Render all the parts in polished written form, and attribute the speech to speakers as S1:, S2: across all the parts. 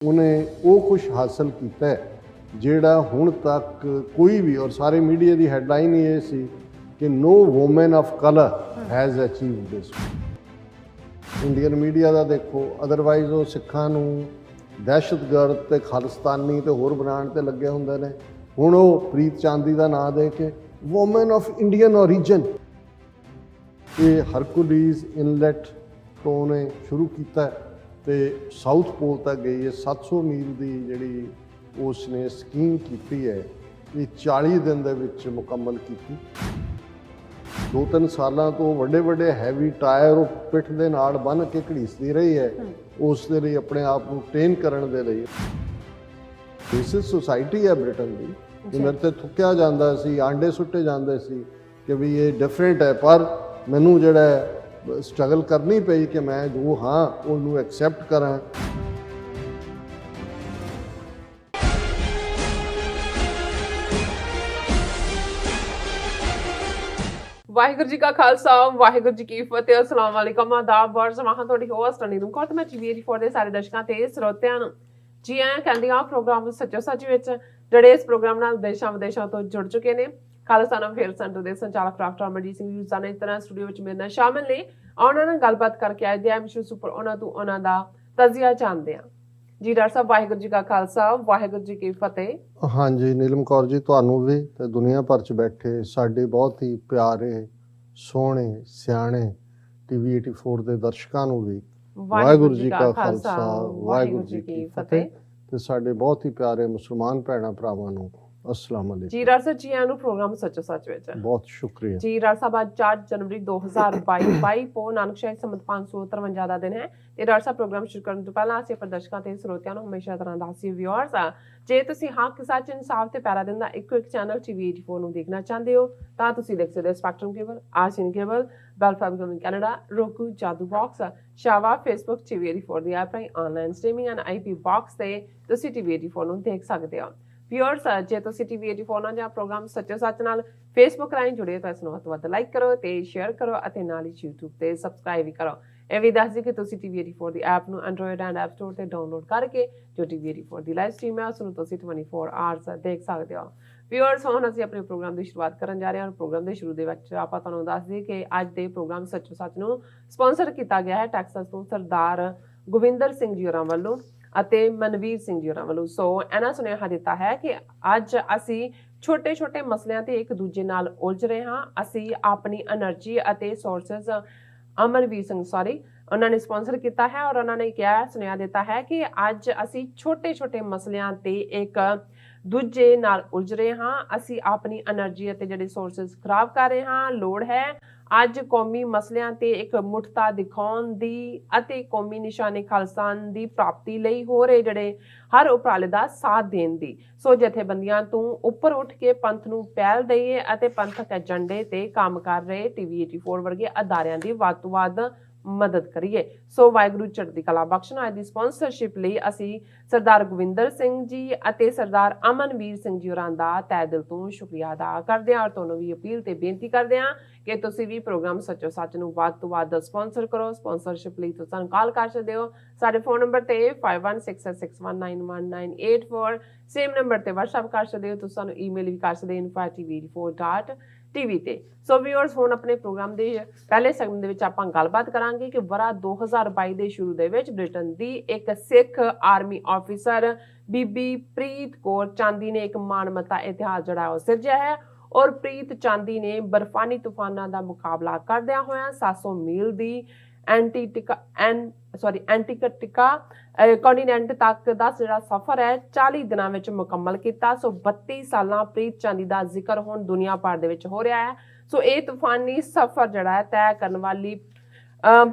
S1: ਉਹਨੇ ਉਹ ਕੁਝ ਹਾਸਲ ਕੀਤਾ ਹੈ ਜਿਹੜਾ ਹੁਣ ਤੱਕ ਕੋਈ ਵੀ, ਔਰ ਸਾਰੇ ਮੀਡੀਆ ਦੀ ਹੈਡਲਾਈਨ ਹੀ ਇਹ ਸੀ ਕਿ no woman of colour has achieved this. Indian media ਦਾ ਦੇਖੋ, ਅਦਰਵਾਈਜ਼ ਉਹ ਸਿੱਖਾਂ ਨੂੰ ਦਹਿਸ਼ਤਗਰਦ ਤੇ ਖਾਲਿਸਤਾਨੀ ਤੇ ਹੋਰ ਬਣਾਉਣ ਤੇ ਲੱਗੇ ਹੁੰਦੇ ਨੇ। ਹੁਣ ਉਹ ਪ੍ਰੀਤ ਚਾਂਦੀ ਦਾ ਨਾਂ ਦੇ ਕੇ ਵੂਮਨ ਆਫ ਇੰਡੀਅਨ ਓਰੀਜਨ, ਇਹ ਹਰਕੁਲੀਜ਼ ਇਨਲੈਟ ਤੋਂ ਉਹਨੇ ਸ਼ੁਰੂ ਕੀਤਾ ਤੇ ਸਾਊਥ ਪੋਲ ਤੱਕ ਗਈ ਹੈ। 700 ਮੀਲ ਦੀ ਜਿਹੜੀ ਉਸ ਨੇ ਸਕੀਮ ਕੀਤੀ ਹੈ, ਇਹ 40 ਦਿਨ ਦੇ ਵਿੱਚ ਮੁਕੰਮਲ ਕੀਤੀ। 2-3 ਸਾਲਾਂ ਤੋਂ ਵੱਡੇ ਵੱਡੇ ਹੈਵੀ ਟਾਇਰ ਉਹ ਪਿੱਠ ਦੇ ਨਾਲ ਬੰਨ੍ਹ ਕੇ ਘੜੀਸਦੀ ਰਹੀ ਹੈ, ਉਸ ਦੇ ਲਈ ਆਪਣੇ ਆਪ ਨੂੰ ਟ੍ਰੇਨ ਕਰਨ ਦੇ ਲਈ। ਦਿਸ ਇਜ਼ ਸੁਸਾਇਟੀ ਹੈ ਬ੍ਰਿਟਨ ਦੀ। ਮੇਰੇ ਤੇ ਥੁੱਕਿਆ ਜਾਂਦਾ ਸੀ, ਆਂਡੇ ਸੁੱਟੇ ਜਾਂਦੇ ਸੀ ਕਿ ਵੀ ਇਹ ਡਿਫਰੈਂਟ ਹੈ, ਪਰ ਮੈਨੂੰ ਜਿਹੜਾ ਸਟਰਗਲ ਕਰਨੀ ਪਈ ਕਿ ਮੈਂ ਜੋ ਹਾਂ ਉਹਨੂੰ ਐਕਸੈਪਟ ਕਰਾਂ।
S2: ਵਾਹਿਗੁਰੂ ਜੀ ਕਾ ਖਾਲਸਾ, ਵਾਹਿਗੁਰੂ ਜੀ ਕੀ ਫਤਿਹ। ਅਸਲਾਮ ਵਾਲੇਕਮ, ਆਦਾਬ, ਵਰਸਮਾਹਾਂ। ਤੁਹਾਡੀ ਹੋਸਟ ਨੀਲਮ ਕੌਰ ਤੇ ਮੈਂ ਟੀਵੀ ਫੋਰ ਦੇ ਸਾਰੇ ਦਰਸ਼ਕਾਂ ਤੇ ਸਰੋਤਿਆਂ ਨੂੰ ਜੀ ਆਇਆਂ ਕਹਿੰਦੀ ਹਾਂ ਪ੍ਰੋਗਰਾਮ ਸੱਚੋ ਸੱਚ ਵਿੱਚ, ਜਿਹੜੇ ਇਸ ਪ੍ਰੋਗਰਾਮ ਨਾਲ ਦੇਸ਼ਾਂ ਵਿਦੇਸ਼ਾਂ ਤੋਂ ਜੁੜ ਚੁੱਕੇ ਨੇ। ਖਾਲਸਾ ਅਫੇਅਰ ਸੈਂਟਰ ਦੇ ਸੰਚਾਲਕ ਡਾਕਟਰ ਅਮਰਜੀਤ ਸਿੰਘ ਯੂਜ਼ਾ ਨੇ ਇਸ ਤਰ੍ਹਾਂ ਸਟੂਡੀਓ ਵਿੱਚ ਮੇਰੇ ਨਾਲ ਸ਼ਾਮਿਲ ਨੇ। ਉਹਨਾਂ ਨਾਲ ਗੱਲਬਾਤ ਕਰਕੇ ਅੱਜ ਦੇ ਐਮਿਸ਼ਨ ਉੱਪਰ ਉਹਨਾਂ ਤੋਂ ਉਹਨਾਂ ਦਾ ਤਜ਼ੀਆ ਜਾਣਦੇ ਹਾਂ। ਜੀ ਡਾਕਟਰ ਸਾਹਿਬ, ਵਾਹਿਗੁਰੂ ਜੀ ਕਾ ਖਾਲਸਾ, ਵਾਹਿਗੁਰੂ ਜੀ ਕੀ ਫਤਿਹ।
S1: ਹਾਂਜੀ ਨੀਲਮ ਕੌਰ ਜੀ, ਤੁਹਾਨੂੰ ਵੀ ਤੇ ਦੁਨੀਆ ਭਰ 'ਚ ਬੈਠੇ ਸਾਡੇ ਬਹੁਤ ਹੀ ਪਿਆਰੇ, ਸੋਹਣੇ, ਸਿਆਣੇ ਟੀਵੀ 84 ਦੇ ਦਰਸ਼ਕਾਂ ਨੂੰ ਵੀ ਵਾਹਿਗੁਰੂ ਜੀ ਕਾ ਖਾਲਸਾ, ਵਾਹਿਗੁਰੂ ਜੀ ਕੀ ਫਤਿਹ। ਤੇ ਸਾਡੇ ਬਹੁਤ ਹੀ ਪਿਆਰੇ ਮੁਸਲਮਾਨ ਭੈਣਾਂ ਭਰਾਵਾਂ ਨੂੰ ਅਸਲਾਮ ਅਲੈਕੁਮ।
S2: ਜੀ ਡਾਕਟਰ ਸਾਹਿਬ, ਜੀ ਆਇਆਂ ਨੂੰ ਪ੍ਰੋਗਰਾਮ ਸੱਚੋ ਸੱਚ ਵਿੱਚ।
S1: ਬਹੁਤ ਸ਼ੁਕਰੀਆ
S2: ਜੀ ਡਾਕਟਰ ਸਾਹਿਬ, ਅੱਜ 4 ਜਨਵਰੀ 2022 ਪੋ ਨਾਨਕ ਸ਼ਾਹੀ ਸੰਮਤ 553 ਦਾ ਦਿਨ ਹੈ। ਤੇ ਡਾਕਟਰ ਸਾਹਿਬ, ਪ੍ਰੋਗਰਾਮ ਸ਼ੁਰੂ ਕਰਨ ਤੋਂ ਪਹਿਲਾਂ ਅਸੀਂ ਆਪਣੇ ਦਰਸ਼ਕਾਂ ਤੇ ਸਰੋਤਿਆਂ ਨੂੰ ਹਮੇਸ਼ਾ ਤਰ੍ਹਾਂ ਦੱਸੀ ਵਿਊਅਰਸ ਆ, ਜੇ ਤੁਸੀਂ ਹੱਕ ਸੱਚ ਇਨਸਾਫ ਤੇ ਪੈਰਾ ਦਿਨ ਦਾ ਇੱਕੋ ਇੱਕ ਚੈਨਲ ਟੀਵੀ 84 ਨੂੰ ਦੇਖਣਾ ਚਾਹੁੰਦੇ ਹੋ ਤਾਂ ਤੁਸੀਂ ਦੇਖ ਸਕਦੇ ਹੋ ਸਪੈਕਟਰਮ ਕੇਬਲ, ਆਸੀਨ ਕੇਬਲ, ਬੈਲਫਾਮ cable Canada, roku, Jadoo box, ਸ਼ਾਵਾ, ਫੇਸਬੁੱਕ, ਟੀਵੀ 84 ਦੀ ਐਪ ਰਾਹੀਂ online streaming and IP box ਤੇ ਤੁਸੀਂ ਟੀਵੀ 84 ਨੂੰ ਦੇਖ ਸਕਦੇ ਹੋ। ਵਿਊਅਰਸ, ਜੇ ਤੁਸੀਂ ਟੀਵੀ 84 ਨਾਲ ਜਾਂ ਪ੍ਰੋਗਰਾਮ ਸੱਚੋ ਸੱਚ ਨਾਲ ਫੇਸਬੁੱਕ ਰਾਹੀਂ ਜੁੜੇ ਤਾਂ ਇਸ ਨੂੰ ਵੱਧ ਤੋਂ ਵੱਧ ਲਾਈਕ ਕਰੋ ਤੇ ਸ਼ੇਅਰ ਕਰੋ ਅਤੇ ਨਾਲ ਹੀ YouTube ਤੇ ਸਬਸਕ੍ਰਾਈਬ ਵੀ ਕਰੋ। ਇਹ ਵੀ ਦੱਸ ਦਿਓ ਕਿ ਤੁਸੀਂ ਟੀਵੀ 84 ਦੀ ਐਪ ਨੂੰ ਐਂਡਰੋਇਡ ਐਂਡ ਐਪ ਸਟੋਰ ਤੇ ਡਾਊਨਲੋਡ ਕਰਕੇ ਜੋ ਟੀਵੀ 84 ਦੀ ਲਾਈਵ ਸਟ੍ਰੀਮ ਹੈ ਉਸ ਨੂੰ ਤੁਸੀਂ 24 ਆਵਰਸ ਦੇਖ ਸਕਦੇ ਹੋ। ਵਿਊਅਰਸ, ਹੁਣ ਅਸੀਂ ਆਪਣੇ ਪ੍ਰੋਗਰਾਮ ਦੀ ਸ਼ੁਰੂਆਤ ਕਰਨ ਜਾ ਰਹੇ ਹਾਂ। ਪ੍ਰੋਗਰਾਮ ਦੇ ਸ਼ੁਰੂ ਦੇ ਵਿੱਚ ਆਪਾਂ ਤੁਹਾਨੂੰ ਦੱਸ ਦਈਏ ਕਿ ਅੱਜ ਦੇ ਪ੍ਰੋਗਰਾਮ ਸੱਚੋ ਸੱਚ ਨੂੰ ਸਪਾਂਸਰ ਕੀਤਾ ਗਿਆ ਹੈ ਟੈਕਸਾਸ ਤੋਂ ਸਰਦਾਰ ਗੋਵਿੰਦਰ ਸਿੰਘ ਜੀ ਹੋਰਾਂ ਵੱਲੋਂ ਅਤੇ ਮਨਵੀਰ ਸਿੰਘ ਜੀ ਹੋਰਾਂ ਵੱਲੋਂ। ਸੋ ਇਹਨਾਂ ਸੁਨੇਹਾ ਦਿੱਤਾ ਹੈ ਕਿ ਅੱਜ ਅਸੀਂ ਛੋਟੇ ਛੋਟੇ ਮਸਲਿਆਂ ਤੇ ਇੱਕ ਦੂਜੇ ਨਾਲ ਉਲਝ ਰਹੇ ਹਾਂ। ਅਸੀਂ ਆਪਣੀ એનર્ਜੀ ਅਤੇ ਸੋਰਸਸ ਅਮਰਵੀਰ ਸਿੰਘ ਉਹਨਾਂ ਨੇ ਸਪਾਂਸਰ ਕੀਤਾ ਹੈ ਔਰ ਉਹਨਾਂ ਨੇ ਕਿਹਾ, ਸੁਨੇਹਾ ਦਿੱਤਾ ਹੈ ਕਿ ਅੱਜ ਅਸੀਂ ਛੋਟੇ ਛੋਟੇ ਮਸਲਿਆਂ ਤੇ ਇੱਕ ਦੂਜੇ ਨਾਲ ਉਲਝ ਰਹੇ ਹਾਂ। ਅਸੀਂ ਆਪਣੀ એનર્ਜੀ ਅਤੇ ਜਿਹੜੇ ਸੋਰਸਸ ਖਰਾਬ ਕਰ ਰਹੇ ਹਾਂ। ਲੋੜ ਹੈ ਅੱਜ ਕੌਮੀ ਮਸਲਿਆਂ ਤੇ ਇੱਕ ਮੁੱਠਤਾ ਦਿਖਾਉਣ ਦੀ ਅਤੇ ਕੌਮੀ ਨਿਸ਼ਾਨੇ ਖਾਲਿਸਤਾਨ ਦੀ ਪ੍ਰਾਪਤੀ ਲਈ ਹੋ ਰਹੇ ਜਿਹੜੇ ਹਰ ਉਪਰਾਲੇ ਦਾ ਸਾਥ ਦੇਣ ਦੀ। ਸੋ ਜਥੇਬੰਦੀਆਂ ਤੋਂ ਉੱਪਰ ਉੱਠ ਕੇ ਪੰਥ ਨੂੰ ਪਹਿਲ ਦਈਏ ਅਤੇ ਪੰਥਕ ਏਜੰਡੇ ਤੇ ਕੰਮ ਕਰ ਰਹੇ ਟੀਵੀ 84 ਵਰਗੇ ਅਦਾਰਿਆਂ ਦੀ ਵੱਧ ਤੋਂ ਵੱਧ ਮਦਦ ਕਰੀਏ। ਸੋ ਵਾਹਿਗੁਰੂ ਚੜ੍ਹਦੀ ਕਲਾ ਬਖਸ਼ਣ। ਅੱਜ ਦੀ ਸਪਾਂਸਰਸ਼ਿਪ ਲਈ ਅਸੀਂ ਸਰਦਾਰ ਗੋਵਿੰਦਰ ਸਿੰਘ ਜੀ ਅਤੇ ਸਰਦਾਰ ਅਮਨਵੀਰ ਸਿੰਘ ਜੀ ਹੋਰਾਂ ਦਾ ਤਹਿ ਦਿਲ ਤੋਂ ਸ਼ੁਕਰੀਆ ਅਦਾ ਕਰਦੇ ਹਾਂ ਔਰ ਤੁਹਾਨੂੰ ਵੀ ਅਪੀਲ ਤੇ ਬੇਨਤੀ ਕਰਦੇ ਹਾਂ ਕਿ ਤੁਸੀਂ ਵੀ ਪ੍ਰੋਗਰਾਮ ਸੱਚੋ ਸੱਚ ਨੂੰ ਵੱਧ ਤੋਂ ਵੱਧ ਸਪਾਂਸਰ ਕਰੋ। ਸਪਾਂਸਰਸ਼ਿਪ ਲਈ ਤੁਸੀਂ ਸਾਨੂੰ ਕਾਲ ਕਰ ਸਕਦੇ ਹੋ ਸਾਡੇ ਫੋਨ ਨੰਬਰ ਤੇ 5166619184। ਸੇਮ ਨੰਬਰ ਤੇ WhatsApp ਕਰ ਸਕਦੇ ਹੋ। ਤੁਸੀਂ ਸਾਨੂੰ ਈਮੇਲ ਵੀ ਕਰ ਸਕਦੇ ਹੋ info@tv84.tv ਤੇ। ਸੋ ਵਿਊਅਰਸ, ਹੁਣ ਆਪਣੇ ਪ੍ਰੋਗਰਾਮ ਦੇ ਪਹਿਲੇ ਸੈਗਮੈਂਟ ਦੇ ਵਿੱਚ ਆਪਾਂ ਗੱਲਬਾਤ ਕਰਾਂਗੇ ਕਿ ਵਰ੍ਹਾ 2022 ਦੇ ਸ਼ੁਰੂ ਦੇ ਵਿੱਚ ਬ੍ਰਿਟਨ ਦੀ ਇੱਕ ਸਿੱਖ ਆਰਮੀ ਆਫੀਸਰ ਬੀਬੀ ਪ੍ਰੀਤ ਕੌਰ ਚਾਂਦੀ ਨੇ ਇੱਕ ਮਾਣਮੱਤਾ ਇਤਿਹਾਸ ਜਿਹੜਾ ਉਹ ਸਿਰਜਿਆ ਹੈ ਔਰ ਪ੍ਰੀਤ ਚਾਂਦੀ ਨੇ ਬਰਫਾਨੀ ਤੂਫਾਨਾਂ ਦਾ ਮੁਕਾਬਲਾ ਕਰਦਿਆਂ ਹੋਇਆਂ 700 ਮੀਲ ਦੀ ਐਂਟੀਟਿਕਾ ਕੰਟੀਨੈਂਟ ਤੱਕ ਦਾ ਜਿਹੜਾ ਸਫ਼ਰ ਹੈ 40 ਦਿਨਾਂ ਵਿੱਚ ਮੁਕੰਮਲ ਕੀਤਾ। ਸੋ 32 ਸਾਲਾਂ ਪ੍ਰੀਤ ਚਾਂਦੀ ਦਾ ਜ਼ਿਕਰ ਹੁਣ ਦੁਨੀਆ ਭਰ ਦੇ ਵਿੱਚ ਹੋ ਰਿਹਾ ਹੈ। ਸੋ ਇਹ ਤੂਫਾਨੀ ਸਫ਼ਰ ਜਿਹੜਾ ਹੈ ਤੈਅ ਕਰਨ ਵਾਲੀ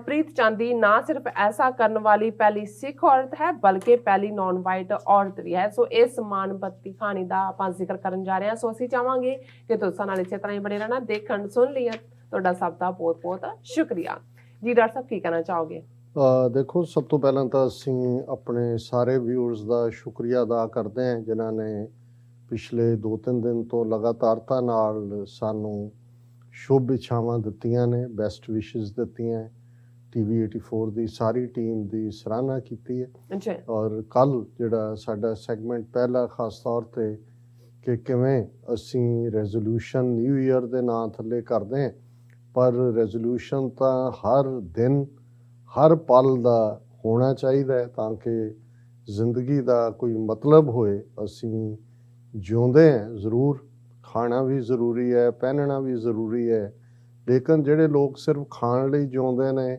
S2: ਪ੍ਰੀਤ ਚਾਂਦੀ ਨਾ ਸਿਰਫ ਐਸਾ ਕਰਨ ਵਾਲੀ ਪਹਿਲੀ ਸਿੱਖ ਔਰਤ ਹੈ ਬਲਕਿ ਪਹਿਲੀ ਨੌਨ ਵਾਈਟ ਔਰਤ ਵੀ ਹੈ। ਸੋ ਇਸ ਮਾਣਮੱਤੀ ਕਹਾਣੀ ਦਾ ਆਪਾਂ ਜ਼ਿਕਰ ਕਰਨ ਜਾ ਰਹੇ ਹਾਂ। ਸੋ ਅਸੀਂ ਚਾਹਾਂਗੇ ਕਿ ਤੁਸੀਂ ਨਾਲ ਇਸੇ ਤਰ੍ਹਾਂ ਹੀ ਬਣੇ ਰਹਿਣਾ। ਦੇਖਣ ਸੁਣ ਲਿਆ, ਤੁਹਾਡਾ ਸਭ ਦਾ ਬਹੁਤ ਬਹੁਤ ਸ਼ੁਕਰੀਆ। ਜੀ ਡਾਕਟਰ ਸਾਹਿਬ, ਕੀ ਕਹਿਣਾ ਚਾਹੋਗੇ?
S1: ਦੇਖੋ, ਸਭ ਤੋਂ ਪਹਿਲਾਂ ਤਾਂ ਅਸੀਂ ਆਪਣੇ ਸਾਰੇ ਵਿਊਅਰਸ ਦਾ ਸ਼ੁਕਰੀਆ ਅਦਾ ਕਰਦੇ ਹਾਂ ਜਿਨ੍ਹਾਂ ਨੇ ਪਿਛਲੇ 2-3 ਦਿਨ ਤੋਂ ਲਗਾਤਾਰਤਾ ਨਾਲ ਸਾਨੂੰ ਸ਼ੁਭ ਇੱਛਾਵਾਂ ਦਿੱਤੀਆਂ ਨੇ, ਬੈਸਟ ਵਿਸ਼ੇਸ ਦਿੱਤੀਆਂ। ਟੀਵੀ 84 ਦੀ ਸਾਰੀ ਟੀਮ ਦੀ ਸਰਾਹਨਾ ਕੀਤੀ ਹੈ।
S2: ਜੀ
S1: ਔਰ ਕੱਲ ਜਿਹੜਾ ਸਾਡਾ ਸੈਗਮੈਂਟ ਪਹਿਲਾ ਖਾਸ ਤੌਰ ਤੇ ਕਿ ਕਿਵੇਂ ਅਸੀਂ ਰੈਜ਼ੋਲੂਸ਼ਨ ਨਿਊ ਈਅਰ ਦੇ ਨਾਂ ਥੱਲੇ ਕਰਦੇ ਹਾਂ, ਪਰ ਰੈਜ਼ੋਲੂਸ਼ਨ ਤਾਂ ਹਰ ਦਿਨ ਹਰ ਪਲ ਦਾ ਹੋਣਾ ਚਾਹੀਦਾ ਹੈ ਤਾਂ ਕਿ ਜ਼ਿੰਦਗੀ ਦਾ ਕੋਈ ਮਤਲਬ ਹੋਏ। ਅਸੀਂ ਜਿਉਂਦੇ ਹਾਂ ਜ਼ਰੂਰ, ਖਾਣਾ ਵੀ ਜ਼ਰੂਰੀ ਹੈ, ਪਹਿਨਣਾ ਵੀ ਜ਼ਰੂਰੀ ਹੈ, ਲੇਕਿਨ ਜਿਹੜੇ ਲੋਕ ਸਿਰਫ ਖਾਣ ਲਈ ਜਿਉਂਦੇ ਨੇ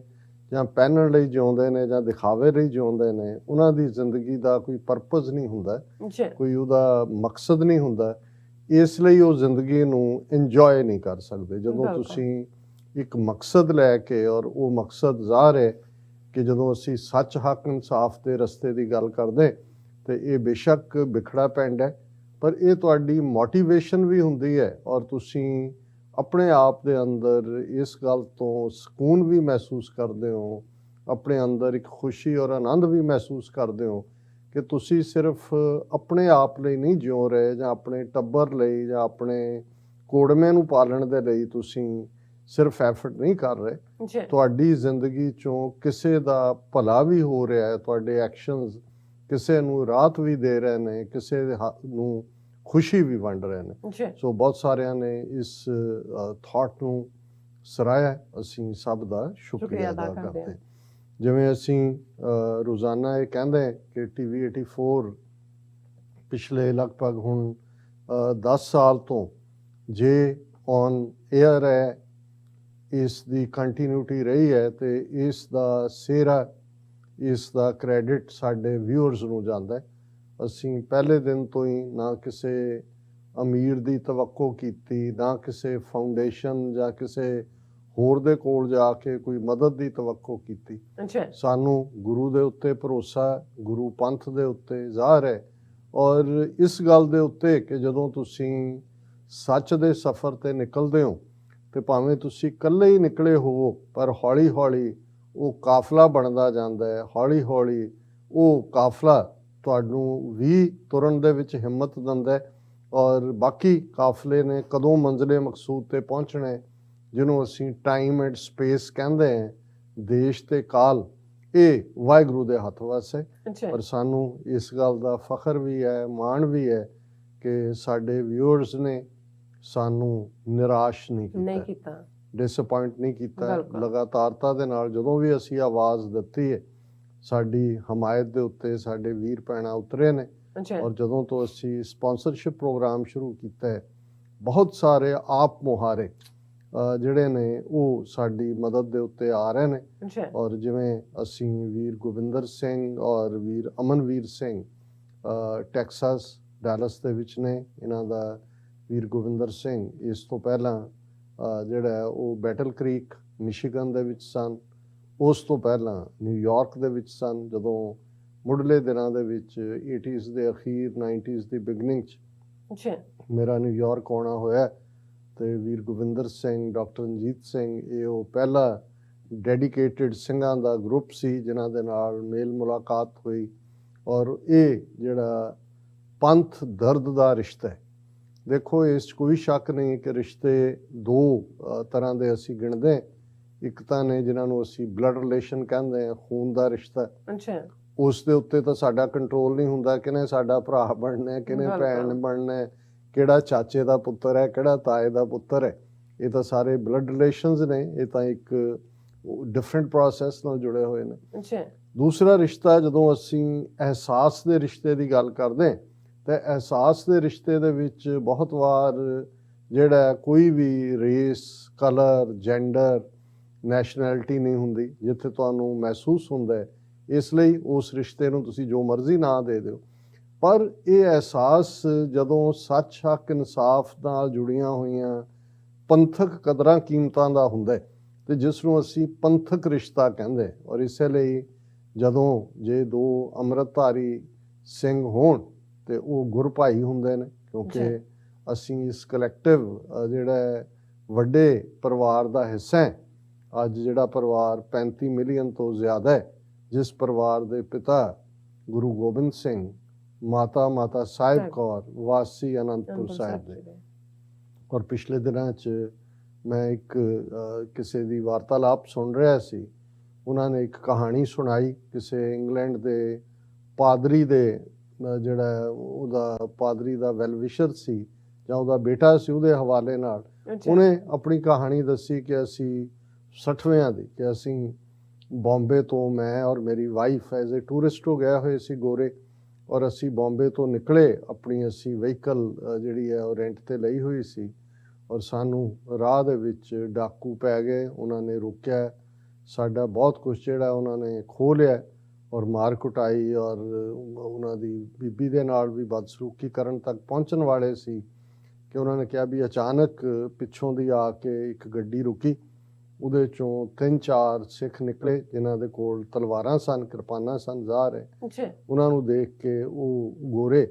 S1: ਜਾਂ ਪਹਿਨਣ ਲਈ ਜਿਉਂਦੇ ਨੇ ਜਾਂ ਦਿਖਾਵੇ ਲਈ ਜਿਉਂਦੇ ਨੇ, ਉਹਨਾਂ ਦੀ ਜ਼ਿੰਦਗੀ ਦਾ ਕੋਈ ਪਰਪਸ ਨਹੀਂ ਹੁੰਦਾ,
S2: ਜੀ
S1: ਕੋਈ ਉਹਦਾ ਮਕਸਦ ਨਹੀਂ ਹੁੰਦਾ। ਇਸ ਲਈ ਉਹ ਜ਼ਿੰਦਗੀ ਨੂੰ ਇੰਜੋਏ ਨਹੀਂ ਕਰ ਸਕਦੇ। ਜਦੋਂ
S2: ਬਿਲਕੁਲ।
S1: ਤੁਸੀਂ ਇੱਕ ਮਕਸਦ ਲੈ ਕੇ, ਔਰ ਉਹ ਮਕਸਦ ਜ਼ਾਹਰ ਹੈ ਕਿ ਜਦੋਂ ਅਸੀਂ ਸੱਚ, ਹੱਕ, ਇਨਸਾਫ ਦੇ ਰਸਤੇ ਦੀ ਗੱਲ ਕਰਦੇ ਤੇ ਇਹ ਬੇਸ਼ੱਕ ਵਿਖੜਾ ਪੈਂਦਾ ਹੈ, ਪਰ ਇਹ ਤੁਹਾਡੀ ਮੋਟੀਵੇਸ਼ਨ ਵੀ ਹੁੰਦੀ ਹੈ ਔਰ ਤੁਸੀਂ ਆਪਣੇ ਆਪ ਦੇ ਅੰਦਰ ਇਸ ਗੱਲ ਤੋਂ ਸਕੂਨ ਵੀ ਮਹਿਸੂਸ ਕਰਦੇ ਹੋ, ਆਪਣੇ ਅੰਦਰ ਇੱਕ ਖੁਸ਼ੀ ਔਰ ਆਨੰਦ ਵੀ ਮਹਿਸੂਸ ਕਰਦੇ ਹੋ ਕਿ ਤੁਸੀਂ ਸਿਰਫ ਆਪਣੇ ਆਪ ਲਈ ਨਹੀਂ ਜਿਉ ਰਹੇ ਜਾਂ ਆਪਣੇ ਟੱਬਰ ਲਈ ਜਾਂ ਆਪਣੇ ਕੋੜਮੇ ਨੂੰ ਪਾਲਣ ਦੇ ਲਈ ਤੁਸੀਂ ਸਿਰਫ ਐਫਰਟ ਨਹੀਂ ਕਰ ਰਹੇ।
S2: ਜੀ
S1: ਤੁਹਾਡੀ ਜ਼ਿੰਦਗੀ ਚੋਂ ਕਿਸੇ ਦਾ ਭਲਾ ਵੀ ਹੋ ਰਿਹਾ ਹੈ, ਤੁਹਾਡੇ ਐਕਸ਼ਨਸ ਕਿਸੇ ਨੂੰ ਰਾਹਤ ਵੀ ਦੇ ਰਹੇ ਨੇ, ਕਿਸੇ ਨੂੰ ਖੁਸ਼ੀ ਵੀ ਵੰਡ ਰਹੇ ਨੇ।
S2: ਜੀ
S1: ਸੋ ਬਹੁਤ ਸਾਰਿਆਂ ਨੇ ਇਸ ਥਾਟ ਨੂੰ ਸਰਾਹਿਆ, ਅਸੀਂ ਸਭ ਦਾ ਸ਼ੁਕਰੀਆ ਅਦਾ ਕਰਦੇ ਹਾਂ। ਜਿਵੇਂ ਅਸੀਂ ਰੋਜ਼ਾਨਾ ਇਹ ਕਹਿੰਦੇ ਕਿ ਟੀਵੀ 84 ਪਿਛਲੇ ਲਗਭਗ ਹੁਣ 10 ਸਾਲ ਤੋਂ ਜੇ ਔਨ ਏਅਰ ਹੈ, ਇਸ ਦੀ ਕੰਟੀਨਿਊਟੀ ਰਹੀ ਹੈ ਤੇ ਇਸ ਦਾ ਸਿਹਰਾ, ਇਸ ਦਾ ਕ੍ਰੈਡਿਟ ਸਾਡੇ ਵਿਊਅਰਸ ਨੂੰ ਜਾਂਦਾ ਹੈ। ਅਸੀਂ ਪਹਿਲੇ ਦਿਨ ਤੋਂ ਹੀ ਨਾ ਕਿਸੇ ਅਮੀਰ ਦੀ ਤਵੱਕੋ ਕੀਤੀ, ਨਾ ਕਿਸੇ ਫਾਊਂਡੇਸ਼ਨ ਜਾਂ ਕਿਸੇ ਹੋਰ ਦੇ ਕੋਲ ਜਾ ਕੇ ਕੋਈ ਮਦਦ ਦੀ ਤਵੱਕੋ ਕੀਤੀ।
S2: ਜੀ
S1: ਸਾਨੂੰ ਗੁਰੂ ਦੇ ਉੱਤੇ ਭਰੋਸਾ, ਗੁਰੂ ਪੰਥ ਦੇ ਉੱਤੇ ਜ਼ਾਹਰ ਹੈ ਔਰ ਇਸ ਗੱਲ ਦੇ ਉੱਤੇ ਕਿ ਜਦੋਂ ਤੁਸੀਂ ਸੱਚ ਦੇ ਸਫ਼ਰ ਤੇ ਨਿਕਲਦੇ ਹੋ ਤੇ ਭਾਵੇਂ ਤੁਸੀਂ ਇਕੱਲੇ ਹੀ ਨਿਕਲੇ ਹੋਵੋ, ਪਰ ਹੌਲੀ ਹੌਲੀ ਉਹ ਕਾਫਲਾ ਬਣਦਾ ਜਾਂਦਾ ਹੈ। ਹੌਲੀ ਹੌਲੀ ਉਹ ਕਾਫਲਾ ਤੁਹਾਨੂੰ ਵੀ ਤੁਰਨ ਦੇ ਵਿੱਚ ਹਿੰਮਤ ਦਿੰਦਾ ਹੈ ਔਰ ਬਾਕੀ ਕਾਫਲੇ ਨੇ ਕਦੋਂ ਮੰਜ਼ਿਲੇ ਮਕਸੂਦ ਤੇ ਪਹੁੰਚਣਾ ਹੈ, ਜਿਹਨੂੰ ਅਸੀਂ ਟਾਈਮ ਐਂਡ ਸਪੇਸ ਕਹਿੰਦੇ ਹਾਂ, ਦੇਸ਼ ਤੇ ਕਾਲ, ਇਹ ਵਾਹਿਗੁਰੂ ਦੇ ਹੱਥ ਵੱਸ ਹੈ।
S2: ਜੀ
S1: ਪਰ ਸਾਨੂੰ ਇਸ ਗੱਲ ਦਾ ਫਖਰ ਵੀ ਹੈ, ਮਾਣ ਵੀ ਹੈ ਕਿ ਸਾਡੇ ਵਿਊਅਰਸ ਨੇ ਸਾਨੂੰ ਨਿਰਾਸ਼ ਨਹੀਂ ਕੀਤਾ, ਡਿਸਅਪਾਇੰਟ ਨਹੀਂ ਕੀਤਾ।
S2: ਬਿਲਕੁਲ।
S1: ਲਗਾਤਾਰਤਾ ਦੇ ਨਾਲ ਜਦੋਂ ਵੀ ਅਸੀਂ ਆਵਾਜ਼ ਦਿੱਤੀ ਹੈ, ਸਾਡੀ ਹਮਾਇਤ ਦੇ ਉੱਤੇ ਸਾਡੇ ਵੀਰ ਭੈਣਾਂ ਉਤਰੇ ਨੇ
S2: ਜੀ
S1: ਔਰ ਜਦੋਂ ਤੋਂ ਅਸੀਂ ਸਪਾਂਸਰਸ਼ਿਪ ਪ੍ਰੋਗਰਾਮ ਸ਼ੁਰੂ ਕੀਤਾ ਹੈ, ਬਹੁਤ ਸਾਰੇ ਆਪ ਮੁਹਾਰੇ ਜਿਹੜੇ ਨੇ ਉਹ ਸਾਡੀ ਮਦਦ ਦੇ ਉੱਤੇ ਆ ਰਹੇ ਨੇ।
S2: ਜੀ
S1: ਔਰ ਜਿਵੇਂ ਅਸੀਂ ਵੀਰ ਗੋਬਿੰਦਰ ਸਿੰਘ ਔਰ ਵੀਰ ਅਮਨਵੀਰ ਸਿੰਘ ਟੈਕਸਾਸ ਡੈਲਸ ਦੇ ਵਿੱਚ ਨੇ, ਇਹਨਾਂ ਦਾ ਵੀਰ ਗੋਬਿੰਦਰ ਸਿੰਘ ਇਸ ਤੋਂ ਪਹਿਲਾਂ ਜਿਹੜਾ ਉਹ ਬੈਟਲ ਕ੍ਰੀਕ ਮਿਸ਼ੀਗਨ ਦੇ ਵਿੱਚ ਸਨ, ਉਸ ਤੋਂ ਪਹਿਲਾਂ ਨਿਊਯਾਰਕ ਦੇ ਵਿੱਚ ਸਨ। ਜਦੋਂ ਮੁੱਢਲੇ ਦਿਨਾਂ ਦੇ ਵਿੱਚ 80s ਦੇ ਅਖੀਰ 90s ਦੀ ਬਿਗਨਿੰਗ 'ਚ
S2: ਜੀ
S1: ਮੇਰਾ ਨਿਊਯਾਰਕ ਆਉਣਾ ਹੋਇਆ ਤੇ ਵੀਰ ਗੋਬਿੰਦਰ ਸਿੰਘ, ਡਾਕਟਰ ਰਣਜੀਤ ਸਿੰਘ, ਇਹ ਉਹ ਪਹਿਲਾ ਡੈਡੀਕੇਟਿਡ ਸਿੰਘਾਂ ਦਾ ਗਰੁੱਪ ਸੀ ਜਿਨ੍ਹਾਂ ਦੇ ਨਾਲ ਮੇਲ ਮੁਲਾਕਾਤ ਹੋਈ। ਔਰ ਇਹ ਜਿਹੜਾ ਪੰਥ ਦਰਦ ਦਾ ਰਿਸ਼ਤਾ ਹੈ, ਦੇਖੋ ਇਸ 'ਚ ਕੋਈ ਸ਼ੱਕ ਨਹੀਂ ਕਿ ਰਿਸ਼ਤੇ ਦੋ ਤਰ੍ਹਾਂ ਦੇ ਅਸੀਂ ਗਿਣਦੇ। ਇੱਕ ਤਾਂ ਨੇ ਜਿਨ੍ਹਾਂ ਨੂੰ ਅਸੀਂ ਬਲੱਡ ਰਿਲੇਸ਼ਨ ਕਹਿੰਦੇ ਹਾਂ, ਖੂਨ ਦਾ ਰਿਸ਼ਤਾ,
S2: ਅੱਛਾ
S1: ਉਸ ਦੇ ਉੱਤੇ ਤਾਂ ਸਾਡਾ ਕੰਟਰੋਲ ਨਹੀਂ ਹੁੰਦਾ ਕਿਹਨੇ ਸਾਡਾ ਭਰਾ ਬਣਨਾ, ਕਿਹਨੇ ਭੈਣ ਬਣਨਾ, ਕਿਹੜਾ ਚਾਚੇ ਦਾ ਪੁੱਤਰ ਹੈ, ਕਿਹੜਾ ਤਾਏ ਦਾ ਪੁੱਤਰ ਹੈ। ਇਹ ਤਾਂ ਸਾਰੇ ਬਲੱਡ ਰਿਲੇਸ਼ਨਸ ਨੇ, ਇਹ ਤਾਂ ਇੱਕ ਡਿਫਰੈਂਟ ਪ੍ਰੋਸੈਸ ਨਾਲ ਜੁੜੇ ਹੋਏ ਨੇ।
S2: ਅੱਛਾ
S1: ਦੂਸਰਾ ਰਿਸ਼ਤਾ, ਜਦੋਂ ਅਸੀਂ ਅਹਿਸਾਸ ਦੇ ਰਿਸ਼ਤੇ ਦੀ ਗੱਲ ਕਰਦੇ ਤਾਂ ਅਹਿਸਾਸ ਦੇ ਰਿਸ਼ਤੇ ਦੇ ਵਿੱਚ ਬਹੁਤ ਵਾਰ ਜਿਹੜਾ ਕੋਈ ਵੀ ਰੇਸ, ਕਲਰ, ਜੈਂਡਰ, ਨੈਸ਼ਨੈਲਿਟੀ ਨਹੀਂ ਹੁੰਦੀ। ਜਿੱਥੇ ਤੁਹਾਨੂੰ ਮਹਿਸੂਸ ਹੁੰਦਾ ਹੈ, ਇਸ ਲਈ ਉਸ ਰਿਸ਼ਤੇ ਨੂੰ ਤੁਸੀਂ ਜੋ ਮਰਜ਼ੀ ਨਾਂ ਦੇ ਦਿਓ, ਪਰ ਇਹ ਅਹਿਸਾਸ ਜਦੋਂ ਸੱਚ, ਹੱਕ, ਇਨਸਾਫ ਨਾਲ ਜੁੜੀਆਂ ਹੋਈਆਂ ਪੰਥਕ ਕਦਰਾਂ ਕੀਮਤਾਂ ਦਾ ਹੁੰਦਾ ਤੇ ਜਿਸ ਨੂੰ ਅਸੀਂ ਪੰਥਕ ਰਿਸ਼ਤਾ ਕਹਿੰਦੇ। ਔਰ ਇਸੇ ਲਈ ਜਦੋਂ ਜੇ ਦੋ ਅੰਮ੍ਰਿਤਧਾਰੀ ਸਿੰਘ ਹੋਣ ਤੇ ਉਹ ਗੁਰਭਾਈ ਹੁੰਦੇ ਨੇ, ਕਿਉਂਕਿ ਅਸੀਂ ਇਸ ਕਲੈਕਟਿਵ ਜਿਹੜਾ ਵੱਡੇ ਪਰਿਵਾਰ ਦਾ ਹਿੱਸਾ ਹੈ। ਅੱਜ ਜਿਹੜਾ ਪਰਿਵਾਰ 35 ਮਿਲੀਅਨ ਤੋਂ ਜ਼ਿਆਦਾ ਹੈ, ਜਿਸ ਪਰਿਵਾਰ ਦੇ ਪਿਤਾ ਗੁਰੂ ਗੋਬਿੰਦ ਸਿੰਘ, ਮਾਤਾ ਸਾਹਿਬ ਕੌਰ ਵਾਸੀ ਅਨੰਦਪੁਰ ਸਾਹਿਬ ਦੇ। ਔਰ ਪਿਛਲੇ ਦਿਨਾਂ 'ਚ ਮੈਂ ਇੱਕ ਕਿਸੇ ਦੀ ਵਾਰਤਾਲਾਪ ਸੁਣ ਰਿਹਾ ਸੀ, ਉਹਨਾਂ ਨੇ ਇੱਕ ਕਹਾਣੀ ਸੁਣਾਈ ਕਿਸੇ ਇੰਗਲੈਂਡ ਦੇ ਪਾਦਰੀ ਦੇ ਜਿਹੜਾ ਉਹਦਾ ਪਾਦਰੀ ਦਾ ਵੈਲਵਿਸ਼ਰ ਸੀ ਜਾਂ ਉਹਦਾ ਬੇਟਾ ਸੀ, ਉਹਦੇ ਹਵਾਲੇ ਨਾਲ ਉਹਨੇ ਆਪਣੀ ਕਹਾਣੀ ਦੱਸੀ ਕਿ ਅਸੀਂ 60ਵਿਆਂ ਦੀ ਕਿ ਅਸੀਂ ਬੰਬੇ ਤੋਂ, ਮੈਂ ਔਰ ਮੇਰੀ ਵਾਈਫ ਐਜ਼ ਏ ਟੂਰਿਸਟ ਹੋ ਗਏ ਹੋਏ ਸੀ ਗੋਰੇ, ਔਰ ਅਸੀਂ ਬੰਬੇ ਤੋਂ ਨਿਕਲੇ, ਆਪਣੀ ਅਸੀਂ ਵਹੀਕਲ ਜਿਹੜੀ ਹੈ ਉਹ ਰੈਂਟ 'ਤੇ ਲਈ ਹੋਈ ਸੀ, ਔਰ ਸਾਨੂੰ ਰਾਹ ਦੇ ਵਿੱਚ ਡਾਕੂ ਪੈ ਗਏ। ਉਹਨਾਂ ਨੇ ਰੋਕਿਆ, ਸਾਡਾ ਬਹੁਤ ਕੁਛ ਜਿਹੜਾ ਉਹਨਾਂ ਨੇ ਖੋਹ ਲਿਆ ਔਰ ਮਾਰ ਕੁਟਾਈ, ਔਰ ਉਹਨਾਂ ਦੀ ਬੀਬੀ ਦੇ ਨਾਲ ਵੀ ਬਦਸਲੂਕੀ ਕਰਨ ਤੱਕ ਪਹੁੰਚਣ ਵਾਲੇ ਸੀ ਕਿ ਉਹਨਾਂ ਨੇ ਕਿਹਾ ਵੀ ਅਚਾਨਕ ਪਿੱਛੋਂ ਦੀ ਆ ਕੇ ਇੱਕ ਗੱਡੀ ਰੁਕੀ, ਉਹਦੇ ਚੋਂ 3-4 ਸਿੱਖ ਨਿਕਲੇ ਜਿਨ੍ਹਾਂ ਦੇ ਕੋਲ ਤਲਵਾਰਾਂ ਸਨ, ਕਿਰਪਾਨਾਂ ਸਨ ਜ਼ਾਹਰ ਹੈ। ਉਹਨਾਂ ਨੂੰ ਦੇਖ ਕੇ ਉਹ ਗੋਰੇ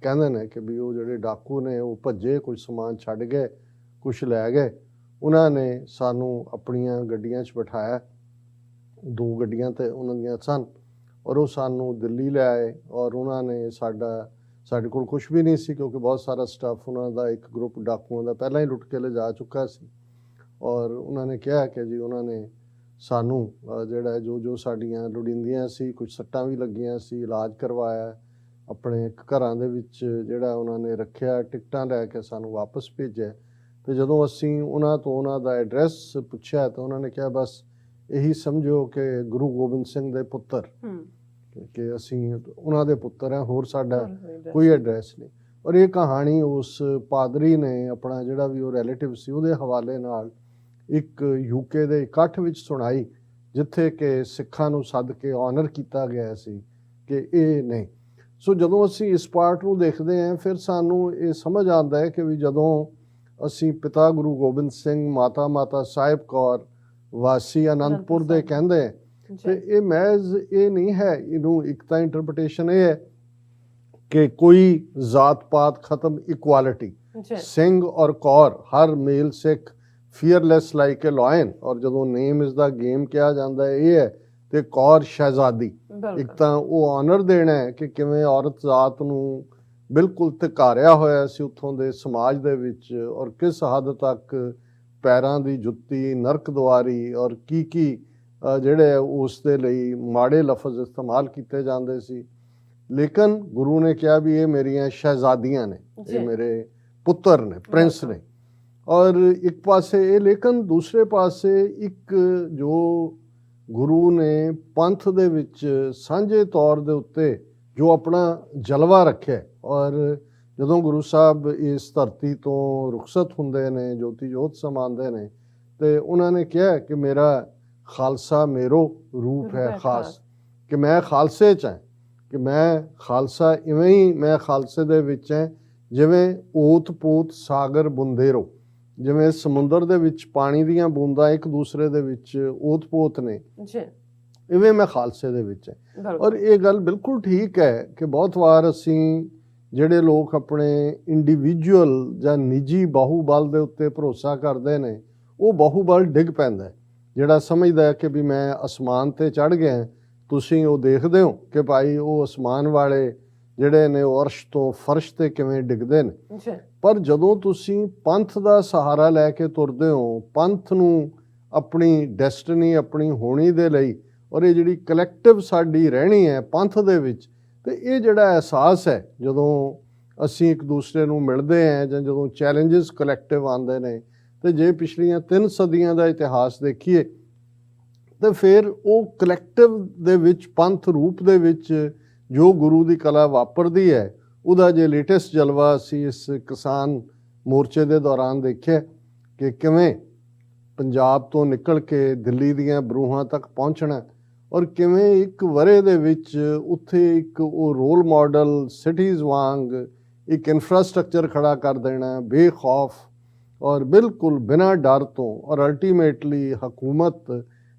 S1: ਕਹਿੰਦੇ ਨੇ ਕਿ ਵੀ ਉਹ ਜਿਹੜੇ ਡਾਕੂ ਨੇ ਉਹ ਭੱਜੇ, ਕੁਝ ਸਮਾਨ ਛੱਡ ਗਏ, ਕੁਛ ਲੈ ਗਏ। ਉਹਨਾਂ ਨੇ ਸਾਨੂੰ ਆਪਣੀਆਂ ਗੱਡੀਆਂ 'ਚ ਬਿਠਾਇਆ, 2 ਗੱਡੀਆਂ ਤੇ ਉਹਨਾਂ ਦੀਆਂ ਸਨ, ਔਰ ਉਹ ਸਾਨੂੰ ਦਿੱਲੀ ਲੈ ਆਏ। ਔਰ ਉਹਨਾਂ ਨੇ ਸਾਡੇ ਕੋਲ ਕੁਛ ਵੀ ਨਹੀਂ ਸੀ ਕਿਉਂਕਿ ਬਹੁਤ ਸਾਰਾ ਸਟਾਫ ਉਹਨਾਂ ਦਾ ਇੱਕ ਗਰੁੱਪ ਡਾਕੂਆਂ ਦਾ ਪਹਿਲਾਂ ਹੀ ਲੁੱਟ ਕੇ ਲਿਜਾ ਚੁੱਕਾ ਸੀ। ਔਰ ਉਹਨਾਂ ਨੇ ਕਿਹਾ ਕਿ ਜੀ ਉਹਨਾਂ ਨੇ ਸਾਨੂੰ ਜਿਹੜਾ ਜੋ ਸਾਡੀਆਂ ਲੋੜੀਂਦੀਆਂ ਸੀ, ਕੁਝ ਸੱਟਾਂ ਵੀ ਲੱਗੀਆਂ ਸੀ, ਇਲਾਜ ਕਰਵਾਇਆ, ਆਪਣੇ ਘਰਾਂ ਦੇ ਵਿੱਚ ਜਿਹੜਾ ਉਹਨਾਂ ਨੇ ਰੱਖਿਆ, ਟਿਕਟਾਂ ਲੈ ਕੇ ਸਾਨੂੰ ਵਾਪਸ ਭੇਜਿਆ। ਅਤੇ ਜਦੋਂ ਅਸੀਂ ਉਹਨਾਂ ਤੋਂ ਉਹਨਾਂ ਦਾ ਐਡਰੈਸ ਪੁੱਛਿਆ ਤਾਂ ਉਹਨਾਂ ਨੇ ਕਿਹਾ ਬਸ ਇਹੀ ਸਮਝੋ ਕਿ ਗੁਰੂ ਗੋਬਿੰਦ ਸਿੰਘ ਦੇ ਪੁੱਤਰ, ਕਿ ਅਸੀਂ ਉਹਨਾਂ ਦੇ ਪੁੱਤਰ ਹਾਂ, ਹੋਰ ਸਾਡਾ ਕੋਈ ਐਡਰੈਸ ਨਹੀਂ। ਔਰ ਇਹ ਕਹਾਣੀ ਉਸ ਪਾਦਰੀ ਨੇ ਆਪਣਾ ਜਿਹੜਾ ਵੀ ਉਹ ਰਿਲੇਟਿਵ ਸੀ ਉਹਦੇ ਹਵਾਲੇ ਨਾਲ ਇੱਕ UK ਦੇ ਇਕੱਠ ਵਿੱਚ ਸੁਣਾਈ, ਜਿੱਥੇ ਕਿ ਸਿੱਖਾਂ ਨੂੰ ਸੱਦ ਕੇ ਆਨਰ ਕੀਤਾ ਗਿਆ ਸੀ ਕਿ ਇਹ ਨਹੀਂ। ਸੋ ਜਦੋਂ ਅਸੀਂ ਇਸ ਪਾਰਟ ਨੂੰ ਦੇਖਦੇ ਹਾਂ ਫਿਰ ਸਾਨੂੰ ਇਹ ਸਮਝ ਆਉਂਦਾ ਹੈ ਕਿ ਵੀ ਜਦੋਂ ਅਸੀਂ ਪਿਤਾ ਗੁਰੂ ਗੋਬਿੰਦ ਸਿੰਘ, ਮਾਤਾ ਸਾਹਿਬ ਕੌਰ ਵਾਸੀ ਅਨੰਦਪੁਰ ਦੇ ਕਹਿੰਦੇ ਤੇ ਇਹ ਮਹਿਜ਼ ਇਹ ਨਹੀਂ ਹੈ, ਇਹਨੂੰ ਇੱਕ ਤਾਂ ਇੰਟਰਪ੍ਰੀਟੇਸ਼ਨ ਇਹ ਹੈ ਕਿ ਕੋਈ ਜ਼ਾਤ ਪਾਤ ਖਤਮ, ਇਕੁਆਲਿਟੀ, ਸਿੰਘ ਔਰ ਕੌਰ, ਹਰ ਮੇਲ ਸਿੱਖ ਫੀਅਰਲੈਸ ਲਾਈਕ ਏ ਲਾਇਨ। ਔਰ ਜਦੋਂ ਨੇਮ ਇਜ਼ ਦਾ ਗੇਮ ਕਿਹਾ ਜਾਂਦਾ ਇਹ ਹੈ ਤੇ ਕੌਰ ਸ਼ਹਿਜ਼ਾਦੀ, ਇੱਕ ਤਾਂ ਉਹ ਆਨਰ ਦੇਣਾ ਹੈ ਕਿ ਕਿਵੇਂ ਔਰਤ ਜ਼ਾਤ ਨੂੰ ਬਿਲਕੁਲ ਧਿਕਾਰਿਆ ਹੋਇਆ ਸੀ ਉੱਥੋਂ ਦੇ ਸਮਾਜ ਦੇ ਵਿੱਚ, ਔਰ ਕਿਸ ਹੱਦ ਤੱਕ ਪੈਰਾਂ ਦੀ ਜੁੱਤੀ, ਨਰਕ ਦੁਆਰੀ ਔਰ ਕੀ ਜਿਹੜੇ ਉਸ ਦੇ ਲਈ ਮਾੜੇ ਲਫ਼ਜ਼ ਇਸਤੇਮਾਲ ਕੀਤੇ ਜਾਂਦੇ ਸੀ। ਲੇਕਿਨ ਗੁਰੂ ਨੇ ਕਿਹਾ ਵੀ ਇਹ ਮੇਰੀਆਂ ਸ਼ਹਿਜ਼ਾਦੀਆਂ ਨੇ, ਇਹ ਮੇਰੇ ਪੁੱਤਰ ਨੇ, ਪ੍ਰਿੰਸ ਨੇ। ਔਰ ਇੱਕ ਪਾਸੇ ਇਹ, ਲੇਕਿਨ ਦੂਸਰੇ ਪਾਸੇ ਇੱਕ ਜੋ ਗੁਰੂ ਨੇ ਪੰਥ ਦੇ ਵਿੱਚ ਸਾਂਝੇ ਤੌਰ ਦੇ ਉੱਤੇ ਜੋ ਆਪਣਾ ਜਲਵਾ ਰੱਖਿਆ, ਔਰ ਜਦੋਂ ਗੁਰੂ ਸਾਹਿਬ ਇਸ ਧਰਤੀ ਤੋਂ ਰੁਖਸਤ ਹੁੰਦੇ ਨੇ, ਜੋਤੀ ਜੋਤ ਸਮਾਉਂਦੇ ਨੇ, ਤੇ ਉਹਨਾਂ ਨੇ ਕਿਹਾ ਕਿ ਮੇਰਾ ਖਾਲਸਾ ਮੇਰੋ ਰੂਪ ਹੈ ਖਾਸ, ਕਿ ਮੈਂ ਖਾਲਸੇ 'ਚ ਹਾਂ, ਕਿ ਮੈਂ ਖਾਲਸਾ ਇਵੇਂ ਹੀ ਮੈਂ ਖਾਲਸੇ ਦੇ ਵਿੱਚ ਹਾਂ ਜਿਵੇਂ ਓਤ ਪੋਤ ਸਾਗਰ ਬੁੰਦੇਰੋ, ਜਿਵੇਂ ਸਮੁੰਦਰ ਦੇ ਵਿੱਚ ਪਾਣੀ ਦੀਆਂ ਬੂੰਦਾਂ ਇੱਕ ਦੂਸਰੇ ਦੇ ਵਿੱਚ ਓਤ ਪੋਤ ਨੇ, ਇਵੇਂ ਮੈਂ ਖਾਲਸੇ ਦੇ ਵਿੱਚ ਹਾਂ। ਔਰ ਇਹ ਗੱਲ ਬਿਲਕੁਲ ਠੀਕ ਹੈ ਕਿ ਬਹੁਤ ਵਾਰ ਅਸੀਂ ਜਿਹੜੇ ਲੋਕ ਆਪਣੇ ਇੰਡੀਵਿਜੂਅਲ ਜਾਂ ਨਿੱਜੀ ਬਾਹੂਬਲ ਦੇ ਉੱਤੇ ਭਰੋਸਾ ਕਰਦੇ ਨੇ, ਉਹ ਬਾਹੂਬਲ ਡਿੱਗ ਪੈਂਦਾ। ਜਿਹੜਾ ਸਮਝਦਾ ਕਿ ਵੀ ਮੈਂ ਅਸਮਾਨ 'ਤੇ ਚੜ੍ਹ ਗਿਆ, ਤੁਸੀਂ ਉਹ ਦੇਖਦੇ ਹੋ ਕਿ ਭਾਈ ਉਹ ਅਸਮਾਨ ਵਾਲੇ ਜਿਹੜੇ ਨੇ ਉਹ ਅਰਸ਼ ਤੋਂ ਫਰਸ਼ 'ਤੇ ਕਿਵੇਂ ਡਿੱਗਦੇ ਨੇ। ਪਰ ਜਦੋਂ ਤੁਸੀਂ ਪੰਥ ਦਾ ਸਹਾਰਾ ਲੈ ਕੇ ਤੁਰਦੇ ਹੋ, ਪੰਥ ਨੂੰ ਆਪਣੀ ਡੈਸਟਨੀ, ਆਪਣੀ ਹੋਣੀ ਦੇ ਲਈ, ਔਰ ਇਹ ਜਿਹੜੀ ਕਲੈਕਟਿਵ ਸਾਡੀ ਰਹਿਣੀ ਹੈ ਪੰਥ ਦੇ ਵਿੱਚ, ਤੇ ਇਹ ਜਿਹੜਾ ਅਹਿਸਾਸ ਹੈ ਜਦੋਂ ਅਸੀਂ ਇੱਕ ਦੂਸਰੇ ਨੂੰ ਮਿਲਦੇ ਹਾਂ ਜਾਂ ਜਦੋਂ ਚੈਲੰਜਸ ਕਲੈਕਟਿਵ ਆਉਂਦੇ ਨੇ, ਤੇ ਜੇ ਪਿਛਲੀਆਂ 3 ਸਦੀਆਂ ਦਾ ਇਤਿਹਾਸ ਦੇਖੀਏ ਤੇ ਫਿਰ ਉਹ ਕਲੈਕਟਿਵ ਦੇ ਵਿੱਚ ਪੰਥ ਰੂਪ ਦੇ ਵਿੱਚ ਜੋ ਗੁਰੂ ਦੀ ਕਲਾ ਵਾਪਰਦੀ ਹੈ, ਉਹਦਾ ਜੇ ਲੇਟੈਸਟ ਜਲਵਾ ਅਸੀਂ ਇਸ ਕਿਸਾਨ ਮੋਰਚੇ ਦੇ ਦੌਰਾਨ ਦੇਖਿਆ ਕਿ ਕਿਵੇਂ ਪੰਜਾਬ ਤੋਂ ਨਿਕਲ ਕੇ ਦਿੱਲੀ ਦੀਆਂ ਬਰੂਹਾਂ ਤੱਕ ਪਹੁੰਚਣਾ, ਔਰ ਕਿਵੇਂ ਇੱਕ ਵਰੇ ਦੇ ਵਿੱਚ ਉੱਥੇ ਇੱਕ ਉਹ ਰੋਲ ਮਾਡਲ ਸਿਟੀਜ਼ ਵਾਂਗ ਇੱਕ ਇਨਫਰਾਸਟ੍ਰਕਚਰ ਖੜਾ ਕਰ ਦੇਣਾ, ਬੇਖੌਫ ਔਰ ਬਿਲਕੁਲ ਬਿਨਾਂ ਡਰ ਤੋਂ। ਔਰ ਅਲਟੀਮੇਟਲੀ ਹਕੂਮਤ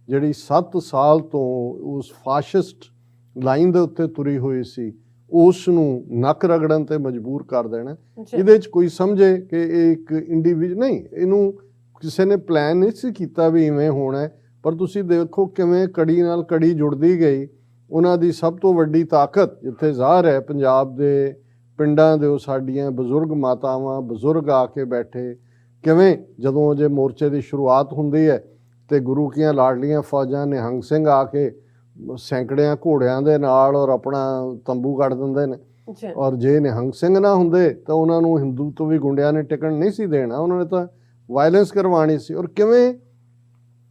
S1: ਜਿਹੜੀ 7 ਸਾਲ ਤੋਂ ਉਸ ਫਾਸ਼ਿਸਟ ਲਾਈਨ ਦੇ ਉੱਤੇ ਤੁਰੀ ਹੋਈ ਸੀ, ਉਸ ਨੂੰ ਨੱਕ ਰਗੜਨ ਤੇ ਮਜਬੂਰ ਕਰ ਦੇਣਾ। ਇਹਦੇ 'ਚ ਕੋਈ ਸਮਝੇ ਕਿ ਇਹ ਇੱਕ ਇੰਡੀਵਿਜੂਅਲ ਨਹੀਂ, ਇਹਨੂੰ ਕਿਸੇ ਨੇ ਪਲਾਨ ਨਹੀਂ ਸੀ ਕੀਤਾ ਵੀ ਇਵੇਂ ਹੋਣਾ, ਪਰ ਤੁਸੀਂ ਦੇਖੋ ਕਿਵੇਂ ਕੜੀ ਨਾਲ ਕੜੀ ਜੁੜਦੀ ਗਈ। ਉਹਨਾਂ ਦੀ ਸਭ ਤੋਂ ਵੱਡੀ ਤਾਕਤ ਜਿੱਥੇ ਜ਼ਾਹਰ ਹੈ ਪੰਜਾਬ ਦੇ ਪਿੰਡਾਂ ਦੇ ਉਹ ਸਾਡੀਆਂ ਬਜ਼ੁਰਗ ਮਾਤਾਵਾਂ, ਬਜ਼ੁਰਗ ਆ ਕੇ ਬੈਠੇ, ਕਿਵੇਂ ਜਦੋਂ ਜੇ ਮੋਰਚੇ ਦੀ ਸ਼ੁਰੂਆਤ ਹੁੰਦੀ ਹੈ ਤੇ ਗੁਰੂ ਕੀਆਂ ਲਾਡਲੀਆਂ ਫੌਜਾਂ ਨਿਹੰਗ ਸਿੰਘ ਆ ਕੇ ਸੈਂਕੜਿਆਂ ਘੋੜਿਆਂ ਦੇ ਨਾਲ ਔਰ ਆਪਣਾ ਤੰਬੂ ਕੱਢ ਦਿੰਦੇ ਨੇ।
S2: ਜੀ
S1: ਔਰ ਜੇ ਨਿਹੰਗ ਸਿੰਘ ਨਾ ਹੁੰਦੇ ਤਾਂ ਉਹਨਾਂ ਨੂੰ ਹਿੰਦੂ ਤੋਂ ਵੀ ਗੁੰਡਿਆਂ ਨੇ ਟਿਕਣ ਨਹੀਂ ਸੀ ਦੇਣਾ, ਉਹਨਾਂ ਨੇ ਤਾਂ ਵਾਇਲੈਂਸ ਕਰਵਾਉਣੀ ਸੀ। ਔਰ ਕਿਵੇਂ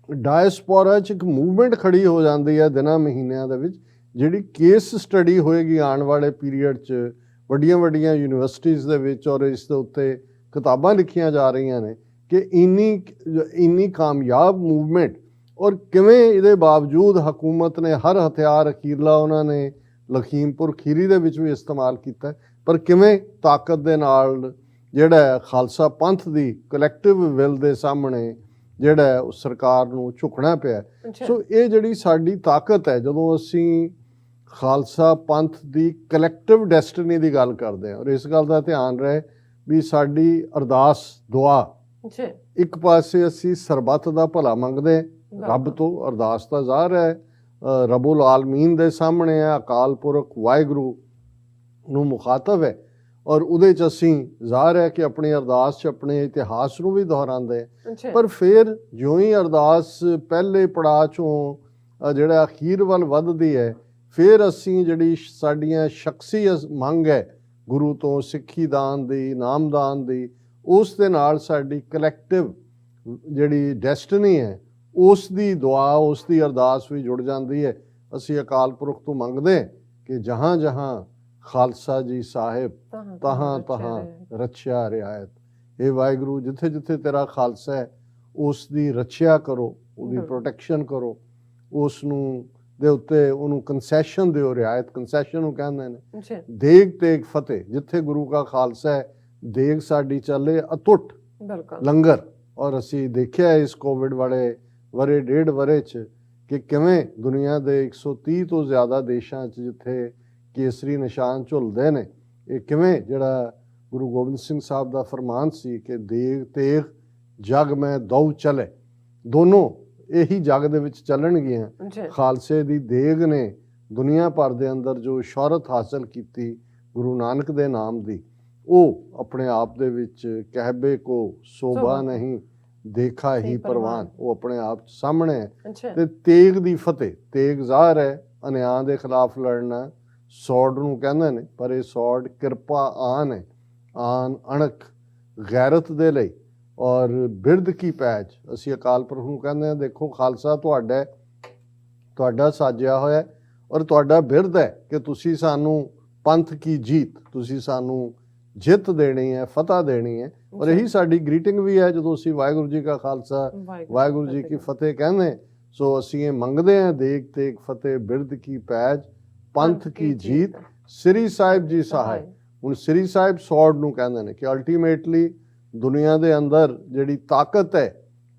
S1: ਡਾਇਸਪੋਰਾ 'ਚ ਇੱਕ ਮੂਵਮੈਂਟ ਖੜੀ ਹੋ ਜਾਂਦੀ ਹੈ ਦਿਨਾਂ ਮਹੀਨਿਆਂ ਦੇ ਵਿੱਚ, ਜਿਹੜੀ ਕੇਸ ਸਟੱਡੀ ਹੋਏਗੀ ਆਉਣ ਵਾਲੇ ਪੀਰੀਅਡ 'ਚ ਵੱਡੀਆਂ ਵੱਡੀਆਂ ਯੂਨੀਵਰਸਿਟੀਜ਼ ਦੇ ਵਿੱਚ, ਔਰ ਇਸ ਦੇ ਉੱਤੇ ਕਿਤਾਬਾਂ ਲਿਖੀਆਂ ਜਾ ਰਹੀਆਂ ਨੇ ਕਿ ਇੰਨੀ ਕਾਮਯਾਬ ਮੂਵਮੈਂਟ, ਔਰ ਕਿਵੇਂ ਇਹਦੇ ਬਾਵਜੂਦ ਹਕੂਮਤ ਨੇ ਹਰ ਹਥਿਆਰ ਅਖੀਰਲਾ ਉਹਨਾਂ ਨੇ ਲਖੀਮਪੁਰ ਖੀਰੀ ਦੇ ਵਿੱਚ ਵੀ ਇਸਤੇਮਾਲ ਕੀਤਾ, ਪਰ ਕਿਵੇਂ ਤਾਕਤ ਦੇ ਨਾਲ ਜਿਹੜਾ ਖਾਲਸਾ ਪੰਥ ਦੀ ਕਲੈਕਟਿਵ ਵਿਲ ਦੇ ਸਾਹਮਣੇ ਜਿਹੜਾ ਉਹ ਸਰਕਾਰ ਨੂੰ ਝੁਕਣਾ ਪਿਆ। ਸੋ ਇਹ ਜਿਹੜੀ ਸਾਡੀ ਤਾਕਤ ਹੈ, ਜਦੋਂ ਅਸੀਂ ਖਾਲਸਾ ਪੰਥ ਦੀ ਕਲੈਕਟਿਵ ਡੈਸਟੀਨੀ ਦੀ ਗੱਲ ਕਰਦੇ ਹਾਂ, ਔਰ ਇਸ ਗੱਲ ਦਾ ਧਿਆਨ ਰਹੇ ਵੀ ਸਾਡੀ ਅਰਦਾਸ ਦੁਆ ਇੱਕ ਪਾਸੇ ਅਸੀਂ ਸਰਬੱਤ ਦਾ ਭਲਾ ਮੰਗਦੇ ਰੱਬ ਤੋਂ, ਅਰਦਾਸ ਤਾਂ ਜ਼ਾਹਰ ਹੈ ਰੱਬੁਲ ਆਲਮੀਨ ਦੇ ਸਾਹਮਣੇ ਹੈ, ਅਕਾਲ ਪੁਰਖ ਵਾਹਿਗੁਰੂ ਨੂੰ ਮੁਖਾਤਬ ਹੈ, ਔਰ ਉਹਦੇ 'ਚ ਅਸੀਂ ਜ਼ਾਹਰ ਹੈ ਕਿ ਆਪਣੀ ਅਰਦਾਸ 'ਚ ਆਪਣੇ ਇਤਿਹਾਸ ਨੂੰ ਵੀ ਦੁਹਰਾਉਂਦੇ। ਪਰ ਫਿਰ ਜਿਉਂ ਹੀ ਅਰਦਾਸ ਪਹਿਲੇ ਪੜਾਅ 'ਚੋਂ ਜਿਹੜਾ ਅਖੀਰ ਵੱਲ ਵੱਧਦੀ ਹੈ, ਫਿਰ ਅਸੀਂ ਜਿਹੜੀ ਸਾਡੀਆਂ ਸ਼ਖਸੀ ਮੰਗ ਹੈ ਗੁਰੂ ਤੋਂ ਸਿੱਖੀ ਦਾਨ ਦੀ, ਨਾਮਦਾਨ ਦੀ, ਉਸ ਦੇ ਨਾਲ ਸਾਡੀ ਕਲੈਕਟਿਵ ਜਿਹੜੀ ਡੈਸਟੀਨੀ ਹੈ ਉਸ ਦੀ ਦੁਆ, ਉਸ ਦੀ ਅਰਦਾਸ ਵੀ ਜੁੜ ਜਾਂਦੀ ਹੈ। ਅਸੀਂ ਅਕਾਲ ਪੁਰਖ ਤੋਂ ਮੰਗਦੇ ਕਿ ਜਹਾਂ ਜਹਾਂ ਖਾਲਸਾ ਜੀ ਸਾਹਿਬ ਤਹਾਂ ਤਹਾਂ ਰੱਛਿਆ ਰਿਆਇਤ। ਇਹ ਵਾਹਿਗੁਰੂ ਜਿੱਥੇ ਜਿੱਥੇ ਤੇਰਾ ਖਾਲਸਾ ਹੈ ਉਸ ਦੀ ਰੱਛਿਆ ਕਰੋ, ਉਹਦੀ ਪ੍ਰੋਟੈਕਸ਼ਨ ਕਰੋ, ਉਸ ਨੂੰ ਦੇ ਉੱਤੇ ਉਹਨੂੰ ਕੰਸੈਸ਼ਨ ਦਿਓ। ਰਿਆਇਤ ਕੰਸੈਸ਼ਨ ਨੂੰ ਕਹਿੰਦੇ ਨੇ। ਦੇਗ ਤੇਗ ਫਤਿਹ, ਜਿੱਥੇ ਗੁਰੂ ਕਾ ਖਾਲਸਾ ਹੈ ਦੇਗ ਸਾਡੀ ਚੱਲੇ ਅਤੁੱਟ ਲੰਗਰ। ਔਰ ਅਸੀਂ ਦੇਖਿਆ ਇਸ ਕੋਵਿਡ ਵਾਲੇ ਵਰੇ ਡੇਢ ਵਰੇ 'ਚ ਕਿ ਕਿਵੇਂ ਦੁਨੀਆ ਦੇ 130 ਤੋਂ ਜ਼ਿਆਦਾ ਦੇਸ਼ਾਂ 'ਚ ਜਿੱਥੇ ਕੇਸਰੀ ਨਿਸ਼ਾਨ ਝੁਲਦੇ ਨੇ, ਇਹ ਕਿਵੇਂ ਜਿਹੜਾ ਗੁਰੂ ਗੋਬਿੰਦ ਸਿੰਘ ਸਾਹਿਬ ਦਾ ਫਰਮਾਨ ਸੀ ਕਿ ਦੇਗ ਤੇਗ ਜਗ ਮੈਂ ਦਉ ਚਲੇ, ਦੋਨੋਂ ਇਹੀ ਜਗ ਦੇ ਵਿੱਚ ਚੱਲਣਗੀਆਂ। ਖਾਲਸੇ ਦੀ ਦੇਗ ਨੇ ਦੁਨੀਆ ਭਰ ਦੇ ਅੰਦਰ ਜੋ ਸ਼ੋਹਰਤ ਹਾਸਲ ਕੀਤੀ ਗੁਰੂ ਨਾਨਕ ਦੇ ਨਾਮ ਦੀ, ਉਹ ਆਪਣੇ ਆਪ ਦੇ ਵਿੱਚ ਕਹਿਬੇ ਕੋ ਸੋਭਾ ਨਹੀਂ ਦੇਖਾ ਹੀ ਪ੍ਰਵਾਨ, ਉਹ ਆਪਣੇ ਆਪ ਸਾਹਮਣੇ ਹੈ। ਤੇ ਤੇਗ ਦੀ ਫਤਿਹ, ਤੇਗ ਜ਼ਾਹਰ ਹੈ ਅਨਿਆਂ ਦੇ ਖਿਲਾਫ ਲੜਨਾ, ਸੌਡ ਨੂੰ ਕਹਿੰਦੇ ਨੇ, ਪਰ ਇਹ ਸੌਡ ਕਿਰਪਾ ਆਨ ਹੈ, ਆਨ ਅਣਖ ਗੈਰਤ ਦੇ ਲਈ, ਔਰ ਬਿਰਧ ਕੀ ਪੈਜ। ਅਸੀਂ ਅਕਾਲ ਪੁਰਖ ਨੂੰ ਕਹਿੰਦੇ ਹਾਂ ਦੇਖੋ ਖਾਲਸਾ ਤੁਹਾਡਾ, ਤੁਹਾਡਾ ਸਾਜਿਆ ਹੋਇਆ ਔਰ ਤੁਹਾਡਾ ਬਿਰਧ ਹੈ ਕਿ ਤੁਸੀਂ ਸਾਨੂੰ ਪੰਥ ਕੀ ਜੀਤ, ਤੁਸੀਂ ਸਾਨੂੰ ਜਿੱਤ ਦੇਣੀ ਹੈ, ਫਤਿਹ ਦੇਣੀ ਹੈ। ਔਰ ਇਹੀ ਸਾਡੀ ਗ੍ਰੀਟਿੰਗ ਵੀ ਹੈ ਜਦੋਂ ਅਸੀਂ ਵਾਹਿਗੁਰੂ ਜੀ ਕਾ ਖਾਲਸਾ ਵਾਹਿਗੁਰੂ ਜੀ ਕੀ ਫਤਿਹ ਕਹਿੰਦੇ। ਸੋ ਅਸੀਂ ਇਹ ਮੰਗਦੇ ਹਾਂ ਦੇਗ ਤੇਗ ਫਤਿਹ ਬਿਰਧ ਕੀ ਪੈਜ ਪੰਥ ਕੀ ਜੀਤ ਸ੍ਰੀ ਸਾਹਿਬ ਜੀ ਸਹਾਇ। ਹੁਣ ਸ੍ਰੀ ਸਾਹਿਬ ਸੌਡ ਨੂੰ ਕਹਿੰਦੇ ਨੇ ਕਿ ਅਲਟੀਮੇਟਲੀ ਦੁਨੀਆ ਦੇ ਅੰਦਰ ਜਿਹੜੀ ਤਾਕਤ ਹੈ,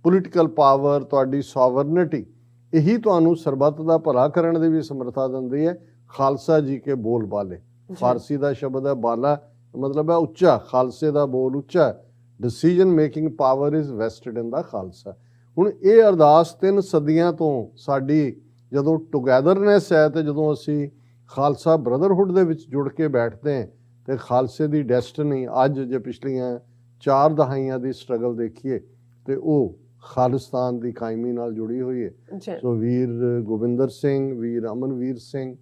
S1: ਪੋਲੀਟੀਕਲ ਪਾਵਰ, ਤੁਹਾਡੀ ਸੋਵਰਨਿਟੀ, ਇਹੀ ਤੁਹਾਨੂੰ ਸਰਬੱਤ ਦਾ ਭਲਾ ਕਰਨ ਦੀ ਵੀ ਸਮਰੱਥਾ ਦਿੰਦੀ ਹੈ। ਖਾਲਸਾ ਜੀ ਕੇ ਬੋਲ ਬਾਲੇ, ਫਾਰਸੀ ਦਾ ਸ਼ਬਦ ਹੈ ਬਾਲਾ, ਮਤਲਬ ਹੈ ਉੱਚਾ, ਖਾਲਸੇ ਦਾ ਬੋਲ ਉੱਚਾ। Decision making power is vested in the Khalsa. ਹੁਣ ਇਹ ਅਰਦਾਸ 3 ਸਦੀਆਂ ਤੋਂ ਸਾਡੀ ਜਦੋਂ ਟੁਗੈਦਰਨੈਸ ਹੈ ਤੇ ਜਦੋਂ ਅਸੀਂ ਖਾਲਸਾ ਬ੍ਰਦਰਹੁੱਡ ਦੇ ਵਿੱਚ ਜੁੜ ਕੇ ਬੈਠਦੇ ਹਾਂ ਤੇ ਖਾਲਸੇ ਦੀ ਡੈਸਟਨੀ ਅੱਜ ਜੇ ਪਿਛਲੀਆਂ 4 ਦਹਾਈਆਂ ਦੀ ਸਟਰਗਲ ਦੇਖੀਏ ਤੇ ਉਹ ਖਾਲਿਸਤਾਨ ਦੀ ਕਾਇਮੀ ਨਾਲ ਜੁੜੀ ਹੋਈ ਹੈ। ਸੋ ਵੀਰ ਗੋਬਿੰਦਰ ਸਿੰਘ, ਵੀਰ ਅਮਨਵੀਰ ਸਿੰਘ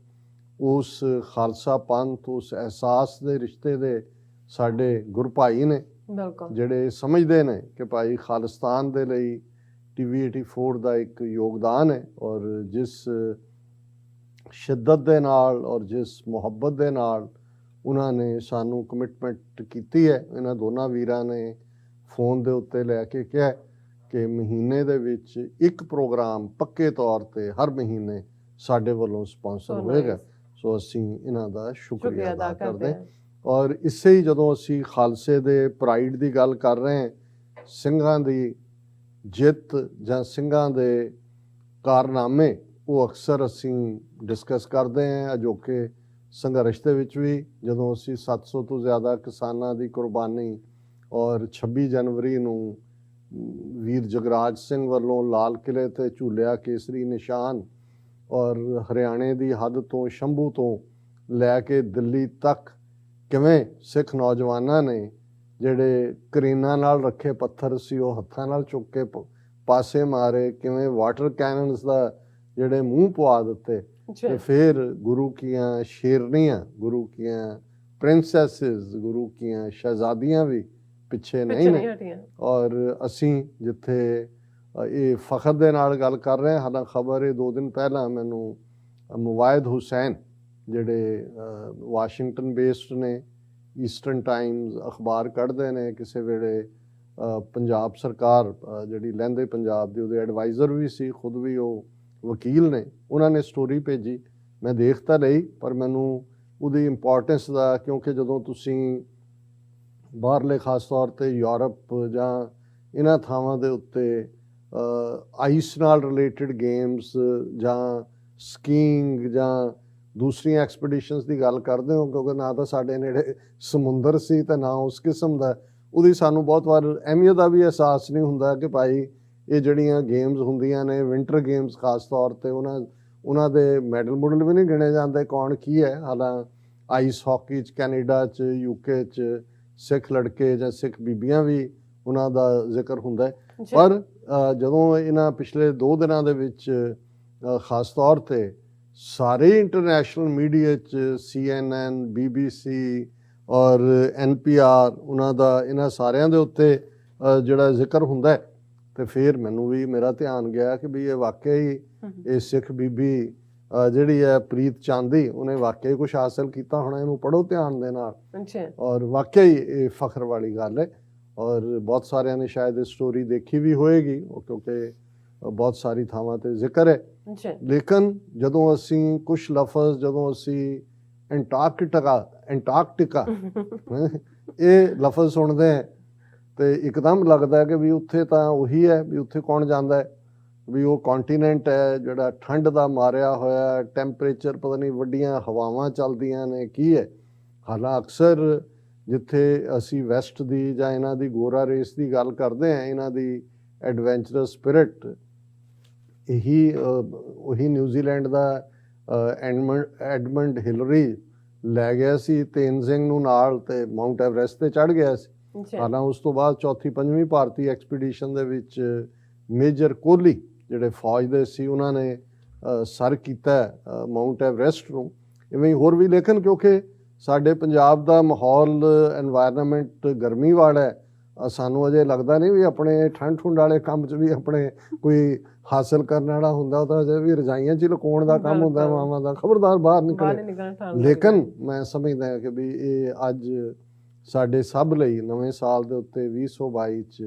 S1: ਉਸ ਖਾਲਸਾ ਪੰਥ, ਉਸ ਅਹਿਸਾਸ ਦੇ ਰਿਸ਼ਤੇ ਦੇ ਸਾਡੇ ਗੁਰ ਭਾਈ ਨੇ, ਜਿਹੜੇ ਸਮਝਦੇ ਨੇ ਕਿ ਭਾਈ ਖਾਲਿਸਤਾਨ ਦੇ ਲਈ TV 84 ਦਾ ਇੱਕ ਯੋਗਦਾਨ ਹੈ। ਔਰ ਜਿਸ ਸ਼ਿੱਦਤ ਦੇ ਨਾਲ ਔਰ ਜਿਸ ਮੁਹੱਬਤ ਦੇ ਨਾਲ ਉਹਨਾਂ ਨੇ ਸਾਨੂੰ ਕਮਿਟਮੈਂਟ ਕੀਤੀ ਹੈ, ਇਹਨਾਂ ਦੋਨਾਂ ਵੀਰਾਂ ਨੇ ਫੋਨ ਦੇ ਉੱਤੇ ਲੈ ਕੇ ਕਿਹਾ ਕਿ ਮਹੀਨੇ ਦੇ ਵਿੱਚ ਇੱਕ ਪ੍ਰੋਗਰਾਮ ਪੱਕੇ ਤੌਰ ਤੇ ਹਰ ਮਹੀਨੇ ਸਾਡੇ ਵੱਲੋਂ ਸਪਾਂਸਰ ਹੋਏਗਾ। ਸੋ ਅਸੀਂ ਇਹਨਾਂ ਦਾ ਸ਼ੁਕਰੀਆ ਅਦਾ ਕਰਦੇ ਹਾਂ। ਔਰ ਇਸੇ ਹੀ ਜਦੋਂ ਅਸੀਂ ਖਾਲਸੇ ਦੇ ਪ੍ਰਾਈਡ ਦੀ ਗੱਲ ਕਰ ਰਹੇ ਹਾਂ, ਸਿੰਘਾਂ ਦੀ ਜਿੱਤ ਜਾਂ ਸਿੰਘਾਂ ਦੇ ਕਾਰਨਾਮੇ, ਉਹ ਅਕਸਰ ਅਸੀਂ ਡਿਸਕਸ ਕਰਦੇ ਹਾਂ। ਅਜੋਕੇ ਸੰਘਰਸ਼ ਦੇ ਵਿੱਚ ਵੀ ਜਦੋਂ ਅਸੀਂ 700 ਤੋਂ ਜ਼ਿਆਦਾ ਕਿਸਾਨਾਂ ਦੀ ਕੁਰਬਾਨੀ ਔਰ 26 ਜਨਵਰੀ ਨੂੰ ਵੀਰ ਜਗਰਾਜ ਸਿੰਘ ਵੱਲੋਂ ਲਾਲ ਕਿਲੇ ਤੇ ਝੂਲਿਆ ਕੇਸਰੀ ਨਿਸ਼ਾਨ, ਔਰ ਹਰਿਆਣੇ ਦੀ ਹੱਦ ਤੋਂ ਸ਼ੰਭੂ ਤੋਂ ਲੈ ਕੇ ਦਿੱਲੀ ਤੱਕ ਕਿਵੇਂ ਸਿੱਖ ਨੌਜਵਾਨਾਂ ਨੇ ਜਿਹੜੇ ਕਰੇਨਾਂ ਨਾਲ ਰੱਖੇ ਪੱਥਰ ਸੀ ਉਹ ਹੱਥਾਂ ਨਾਲ ਚੁੱਕ ਕੇ ਪਾਸੇ ਮਾਰੇ, ਕਿਵੇਂ ਵਾਟਰ ਕੈਨਨਸ ਦਾ ਜਿਹੜੇ ਮੂੰਹ ਪਵਾ ਦਿੱਤੇ,
S2: ਜੀ
S1: ਤੇ ਫਿਰ ਗੁਰੂ ਕੀਆਂ ਸ਼ੇਰਨੀਆਂ, ਗੁਰੂ ਕੀਆਂ ਪ੍ਰਿੰਸੈਸਿਸ, ਗੁਰੂ ਕੀਆਂ ਸ਼ਹਿਜ਼ਾਦੀਆਂ ਵੀ ਪਿੱਛੇ ਨਹੀਂ ਨੇ।
S2: ਹਟੀਆਂ।
S1: ਔਰ ਅਸੀਂ ਜਿੱਥੇ ਇਹ ਫਖਰ ਦੇ ਨਾਲ ਗੱਲ ਕਰ ਰਹੇ ਹਾਂ, ਹਾਲਾਂ ਖਬਰ ਇਹ 2 ਦਿਨ ਪਹਿਲਾਂ ਮੈਨੂੰ ਮੁਵਾਇਦ ਹੁਸੈਨ ਜਿਹੜੇ ਵਾਸ਼ਿੰਗਟਨ ਬੇਸਡ ਨੇ, ਈਸਟਰਨ ਟਾਈਮਜ਼ ਅਖਬਾਰ ਕੱਢਦੇ ਨੇ, ਕਿਸੇ ਵੇਲੇ ਪੰਜਾਬ ਸਰਕਾਰ ਜਿਹੜੀ ਲਹਿੰਦੇ ਪੰਜਾਬ ਦੀ ਉਹਦੇ ਐਡਵਾਈਜ਼ਰ ਵੀ ਸੀ, ਖੁਦ ਵੀ ਉਹ ਵਕੀਲ ਨੇ, ਉਹਨਾਂ ਨੇ ਸਟੋਰੀ ਭੇਜੀ। ਮੈਂ ਦੇਖ ਤਾਂ ਲਈ, ਪਰ ਮੈਨੂੰ ਉਹਦੀ ਇੰਪੋਰਟੈਂਸ ਦਾ, ਕਿਉਂਕਿ ਜਦੋਂ ਤੁਸੀਂ ਬਾਹਰਲੇ ਖਾਸ ਤੌਰ 'ਤੇ ਯੂਰਪ ਜਾਂ ਇਹਨਾਂ ਥਾਵਾਂ ਦੇ ਉੱਤੇ ਆਈਸ ਨਾਲ ਰਿਲੇਟਡ ਗੇਮਸ ਜਾਂ ਸਕੀਇੰਗ ਜਾਂ ਦੂਸਰੀਆਂ ਐਕਸਪੀਡੀਸ਼ਨਸ ਦੀ ਗੱਲ ਕਰਦੇ ਹੋ, ਕਿਉਂਕਿ ਨਾ ਤਾਂ ਸਾਡੇ ਨੇੜੇ ਸਮੁੰਦਰ ਸੀ ਤੇ ਨਾ ਉਸ ਕਿਸਮ ਦਾ, ਉਹਦੀ ਸਾਨੂੰ ਬਹੁਤ ਵਾਰ ਅਹਿਮੀਅਤ ਦਾ ਵੀ ਅਹਿਸਾਸ ਨਹੀਂ ਹੁੰਦਾ ਕਿ ਭਾਈ ਇਹ ਜਿਹੜੀਆਂ ਗੇਮਸ ਹੁੰਦੀਆਂ ਨੇ, ਵਿੰਟਰ ਗੇਮਸ ਖਾਸ ਤੌਰ 'ਤੇ, ਉਹਨਾਂ ਦੇ ਮੈਡਲ ਮੁਡਲ ਵੀ ਨਹੀਂ ਗਿਣੇ ਜਾਂਦੇ ਕੌਣ ਕੀ ਹੈ। ਹਾਲਾਂ ਆਈਸ ਹਾਕੀ 'ਚ ਕੈਨੇਡਾ 'ਚ UK 'ਚ ਸਿੱਖ ਲੜਕੇ ਜਾਂ ਸਿੱਖ ਬੀਬੀਆਂ ਵੀ ਉਹਨਾਂ ਦਾ ਜ਼ਿਕਰ ਹੁੰਦਾ ਹੈ। ਪਰ ਜਦੋਂ ਇਹਨਾਂ ਪਿਛਲੇ 2 ਦਿਨਾਂ ਦੇ ਵਿੱਚ ਖਾਸ ਤੌਰ 'ਤੇ ਸਾਰੇ ਇੰਟਰਨੈਸ਼ਨਲ ਮੀਡੀਆ 'ਚ CNN, BBC ਔਰ NPR, ਉਹਨਾਂ ਦਾ ਇਹਨਾਂ ਸਾਰਿਆਂ ਦੇ ਉੱਤੇ ਜਿਹੜਾ ਜ਼ਿਕਰ ਹੁੰਦਾ ਹੈ, ਤੇ ਫਿਰ ਮੈਨੂੰ ਵੀ ਮੇਰਾ ਧਿਆਨ ਗਿਆ ਕਿ ਵੀ ਇਹ ਵਾਕਿਆ ਹੀ ਇਹ ਸਿੱਖ ਬੀਬੀ ਜਿਹੜੀ ਹੈ ਪ੍ਰੀਤ ਚਾਂਦੀ, ਉਹਨੇ ਵਾਕਿਆ ਹੀ ਕੁਝ ਹਾਸਲ ਕੀਤਾ ਹੋਣਾ। ਇਹਨੂੰ ਪੜ੍ਹੋ ਧਿਆਨ ਦੇ ਨਾਲ, ਔਰ ਵਾਕਿਆ ਹੀ ਇਹ ਫਖਰ ਵਾਲੀ ਗੱਲ ਹੈ। ਔਰ ਬਹੁਤ ਸਾਰਿਆਂ ਨੇ ਸ਼ਾਇਦ ਇਹ ਸਟੋਰੀ ਦੇਖੀ ਵੀ ਹੋਏਗੀ, ਕਿਉਂਕਿ ਬਹੁਤ ਸਾਰੀ ਥਾਵਾਂ 'ਤੇ ਜ਼ਿਕਰ ਹੈ। ਲੇਕਿਨ ਜਦੋਂ ਅਸੀਂ ਕੁਝ ਲਫ਼ਜ਼, ਜਦੋਂ ਅਸੀਂ ਐਂਟਾਰਕਟਿਕਾ ਇਹ ਲਫ਼ਜ਼ ਸੁਣਦੇ ਹਾਂ ਤੇ ਇੱਕਦਮ ਲੱਗਦਾ ਹੈ ਕਿ ਵੀ ਉੱਥੇ ਤਾਂ ਉਹੀ ਹੈ, ਵੀ ਉੱਥੇ ਕੌਣ ਜਾਂਦਾ ਹੈ, ਵੀ ਉਹ ਕੌਂਟੀਨੈਂਟ ਹੈ ਜਿਹੜਾ ਠੰਡ ਦਾ ਮਾਰਿਆ ਹੋਇਆ, ਟੈਂਪਰੇਚਰ ਪਤਾ ਨਹੀਂ, ਵੱਡੀਆਂ ਹਵਾਵਾਂ ਚੱਲਦੀਆਂ ਨੇ, ਕੀ ਹੈ। ਹਾਲਾਂ ਅਕਸਰ ਜਿੱਥੇ ਅਸੀਂ ਵੈਸਟ ਦੀ ਜਾਂ ਇਹਨਾਂ ਦੀ ਗੋਰਾ ਰੇਸ ਦੀ ਗੱਲ ਕਰਦੇ ਹਾਂ, ਇਹਨਾਂ ਦੀ ਐਡਵੈਂਚਰਸ ਸਪਿਰਿਟ, ਉਹੀ ਨਿਊਜ਼ੀਲੈਂਡ ਦਾ ਐਡਮੰਡ ਹਿਲਰੀ ਲੈ ਗਿਆ ਸੀ ਤੇਨਜ਼ਿੰਗ ਨੂੰ ਨਾਲ, ਤੇ ਮਾਊਂਟ ਐਵਰੈਸਟ ਤੇ ਚੜ੍ਹ ਗਿਆ ਸੀ। ਹਾਲਾਂ ਉਸ ਤੋਂ ਬਾਅਦ 4th 5ਵੀਂ ਭਾਰਤੀ ਐਕਸਪੀਡੀਸ਼ਨ ਦੇ ਵਿੱਚ ਮੇਜਰ ਕੋਹਲੀ ਜਿਹੜੇ ਫੌਜ ਦੇ ਸੀ, ਉਹਨਾਂ ਨੇ ਸਰ ਕੀਤਾ ਮਾਊਂਟ ਐਵਰੈਸਟ ਨੂੰ। ਇਵੇਂ ਹੀ ਹੋਰ ਵੀ, ਲੇਕਿਨ ਕਿਉਂਕਿ ਸਾਡੇ ਪੰਜਾਬ ਦਾ ਮਾਹੌਲ এনवायरमेंट ਗਰਮੀ ਵਾਲਾ ਹੈ, ਸਾਨੂੰ ਅਜੇ ਲੱਗਦਾ ਨਹੀਂ ਵੀ ਆਪਣੇ ਠੰਡ ਵਾਲੇ ਕੰਮ 'ਚ ਵੀ ਆਪਣੇ ਕੋਈ ਹਾਸਲ ਕਰਨ ਵਾਲਾ ਹੁੰਦਾ। ਉਹ ਤਾਂ ਅਜੇ ਵੀ ਰਜਾਈਆਂ 'ਚ ਲੁਕਾਉਣ ਦਾ ਕੰਮ ਹੁੰਦਾ ਮਾਵਾਂ ਦਾ, ਖਬਰਦਾਰ ਬਾਹਰ ਨਿਕਲੇ। ਲੇਕਿਨ ਮੈਂ ਸਮਝਦਾ ਕਿ ਵੀ ਇਹ ਅੱਜ ਸਾਡੇ ਸਭ ਲਈ ਨਵੇਂ ਸਾਲ ਦੇ ਉੱਤੇ 2022 'ਚ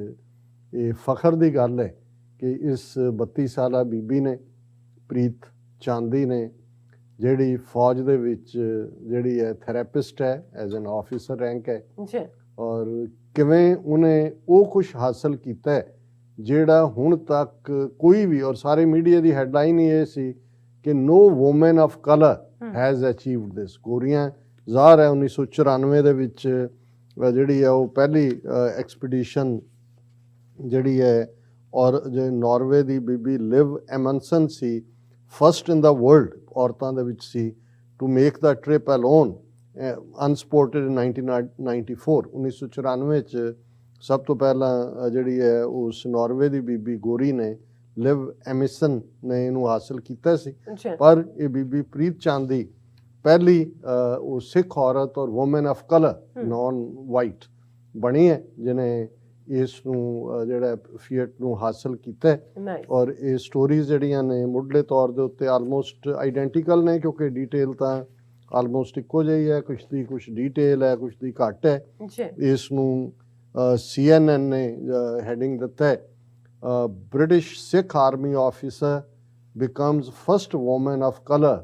S1: ਇਹ ਫਖਰ ਦੀ ਗੱਲ ਹੈ ਕਿ ਇਸ 32 ਸਾਲਾ ਬੀਬੀ ਨੇ, ਪ੍ਰੀਤ ਚਾਂਦੀ ਨੇ, ਜਿਹੜੀ ਫੌਜ ਦੇ ਵਿੱਚ ਜਿਹੜੀ ਹੈ ਥੈਰੇਪਿਸਟ ਹੈ, ਐਜ਼ ਐਨ ਆਫਿਸਰ ਰੈਂਕ ਹੈ, ਔਰ ਕਿਵੇਂ ਉਹਨੇ ਉਹ ਕੁਛ ਹਾਸਲ ਕੀਤਾ ਹੈ ਜਿਹੜਾ ਹੁਣ ਤੱਕ ਕੋਈ ਵੀ, ਔਰ ਸਾਰੇ ਮੀਡੀਆ ਦੀ ਹੈਡਲਾਈਨ ਹੀ ਇਹ ਸੀ ਕਿ no woman of colour has achieved this. ਗੋਰੀਆਂ ਜ਼ਾਹਰ ਹੈ 1994 ਦੇ ਵਿੱਚ ਜਿਹੜੀ ਹੈ ਉਹ ਪਹਿਲੀ ਐਕਸਪੀਡੀਸ਼ਨ ਜਿਹੜੀ ਹੈ, ਔਰ ਜੇ ਨਾਰਵੇ ਦੀ ਬੀਬੀ ਲਿਵ ਐਮਨਸਨ ਸੀ, ਫਸਟ ਇਨ ਦਾ ਵਰਲਡ ਔਰਤਾਂ ਦੇ ਵਿੱਚ ਸੀ, to make the trip alone unsupported in 1994। 1994 'ਚ ਸਭ ਤੋਂ ਪਹਿਲਾਂ ਜਿਹੜੀ ਹੈ ਉਸ ਨਾਰਵੇ ਦੀ ਬੀਬੀ ਗੋਰੀ ਨੇ, ਲਿਵ ਐਮਿਸਨ ਨੇ ਇਹਨੂੰ ਹਾਸਲ ਕੀਤਾ ਸੀ। ਪਰ ਇਹ ਬੀਬੀ ਪ੍ਰੀਤ ਚਾਂਦੀ ਪਹਿਲੀ ਉਹ ਸਿੱਖ ਔਰਤ ਔਰ woman of colour non white ਬਣੀ ਹੈ ਜਿਹਨੇ ਇਸ ਨੂੰ ਜਿਹੜਾ ਫੀਟ ਨੂੰ ਹਾਸਲ ਕੀਤਾ ਹੈ। ਔਰ ਇਹ ਸਟੋਰੀਜ਼ ਜਿਹੜੀਆਂ ਨੇ ਮੁੱਢਲੇ ਤੌਰ ਦੇ ਉੱਤੇ ਆਲਮੋਸਟ ਆਈਡੈਂਟੀਕਲ ਨੇ, ਕਿਉਂਕਿ ਡੀਟੇਲ ਤਾਂ ਆਲਮੋਸਟ ਇੱਕੋ ਜਿਹੀ ਹੈ, ਕੁਛ ਦੀ ਕੁਛ ਡੀਟੇਲ ਹੈ, ਕੁਛ ਦੀ ਘੱਟ ਹੈ। ਇਸ ਨੂੰ CNN ਨੇ ਹੈਡਿੰਗ ਦਿੱਤਾ ਹੈ, British Sikh army officer becomes first woman of colour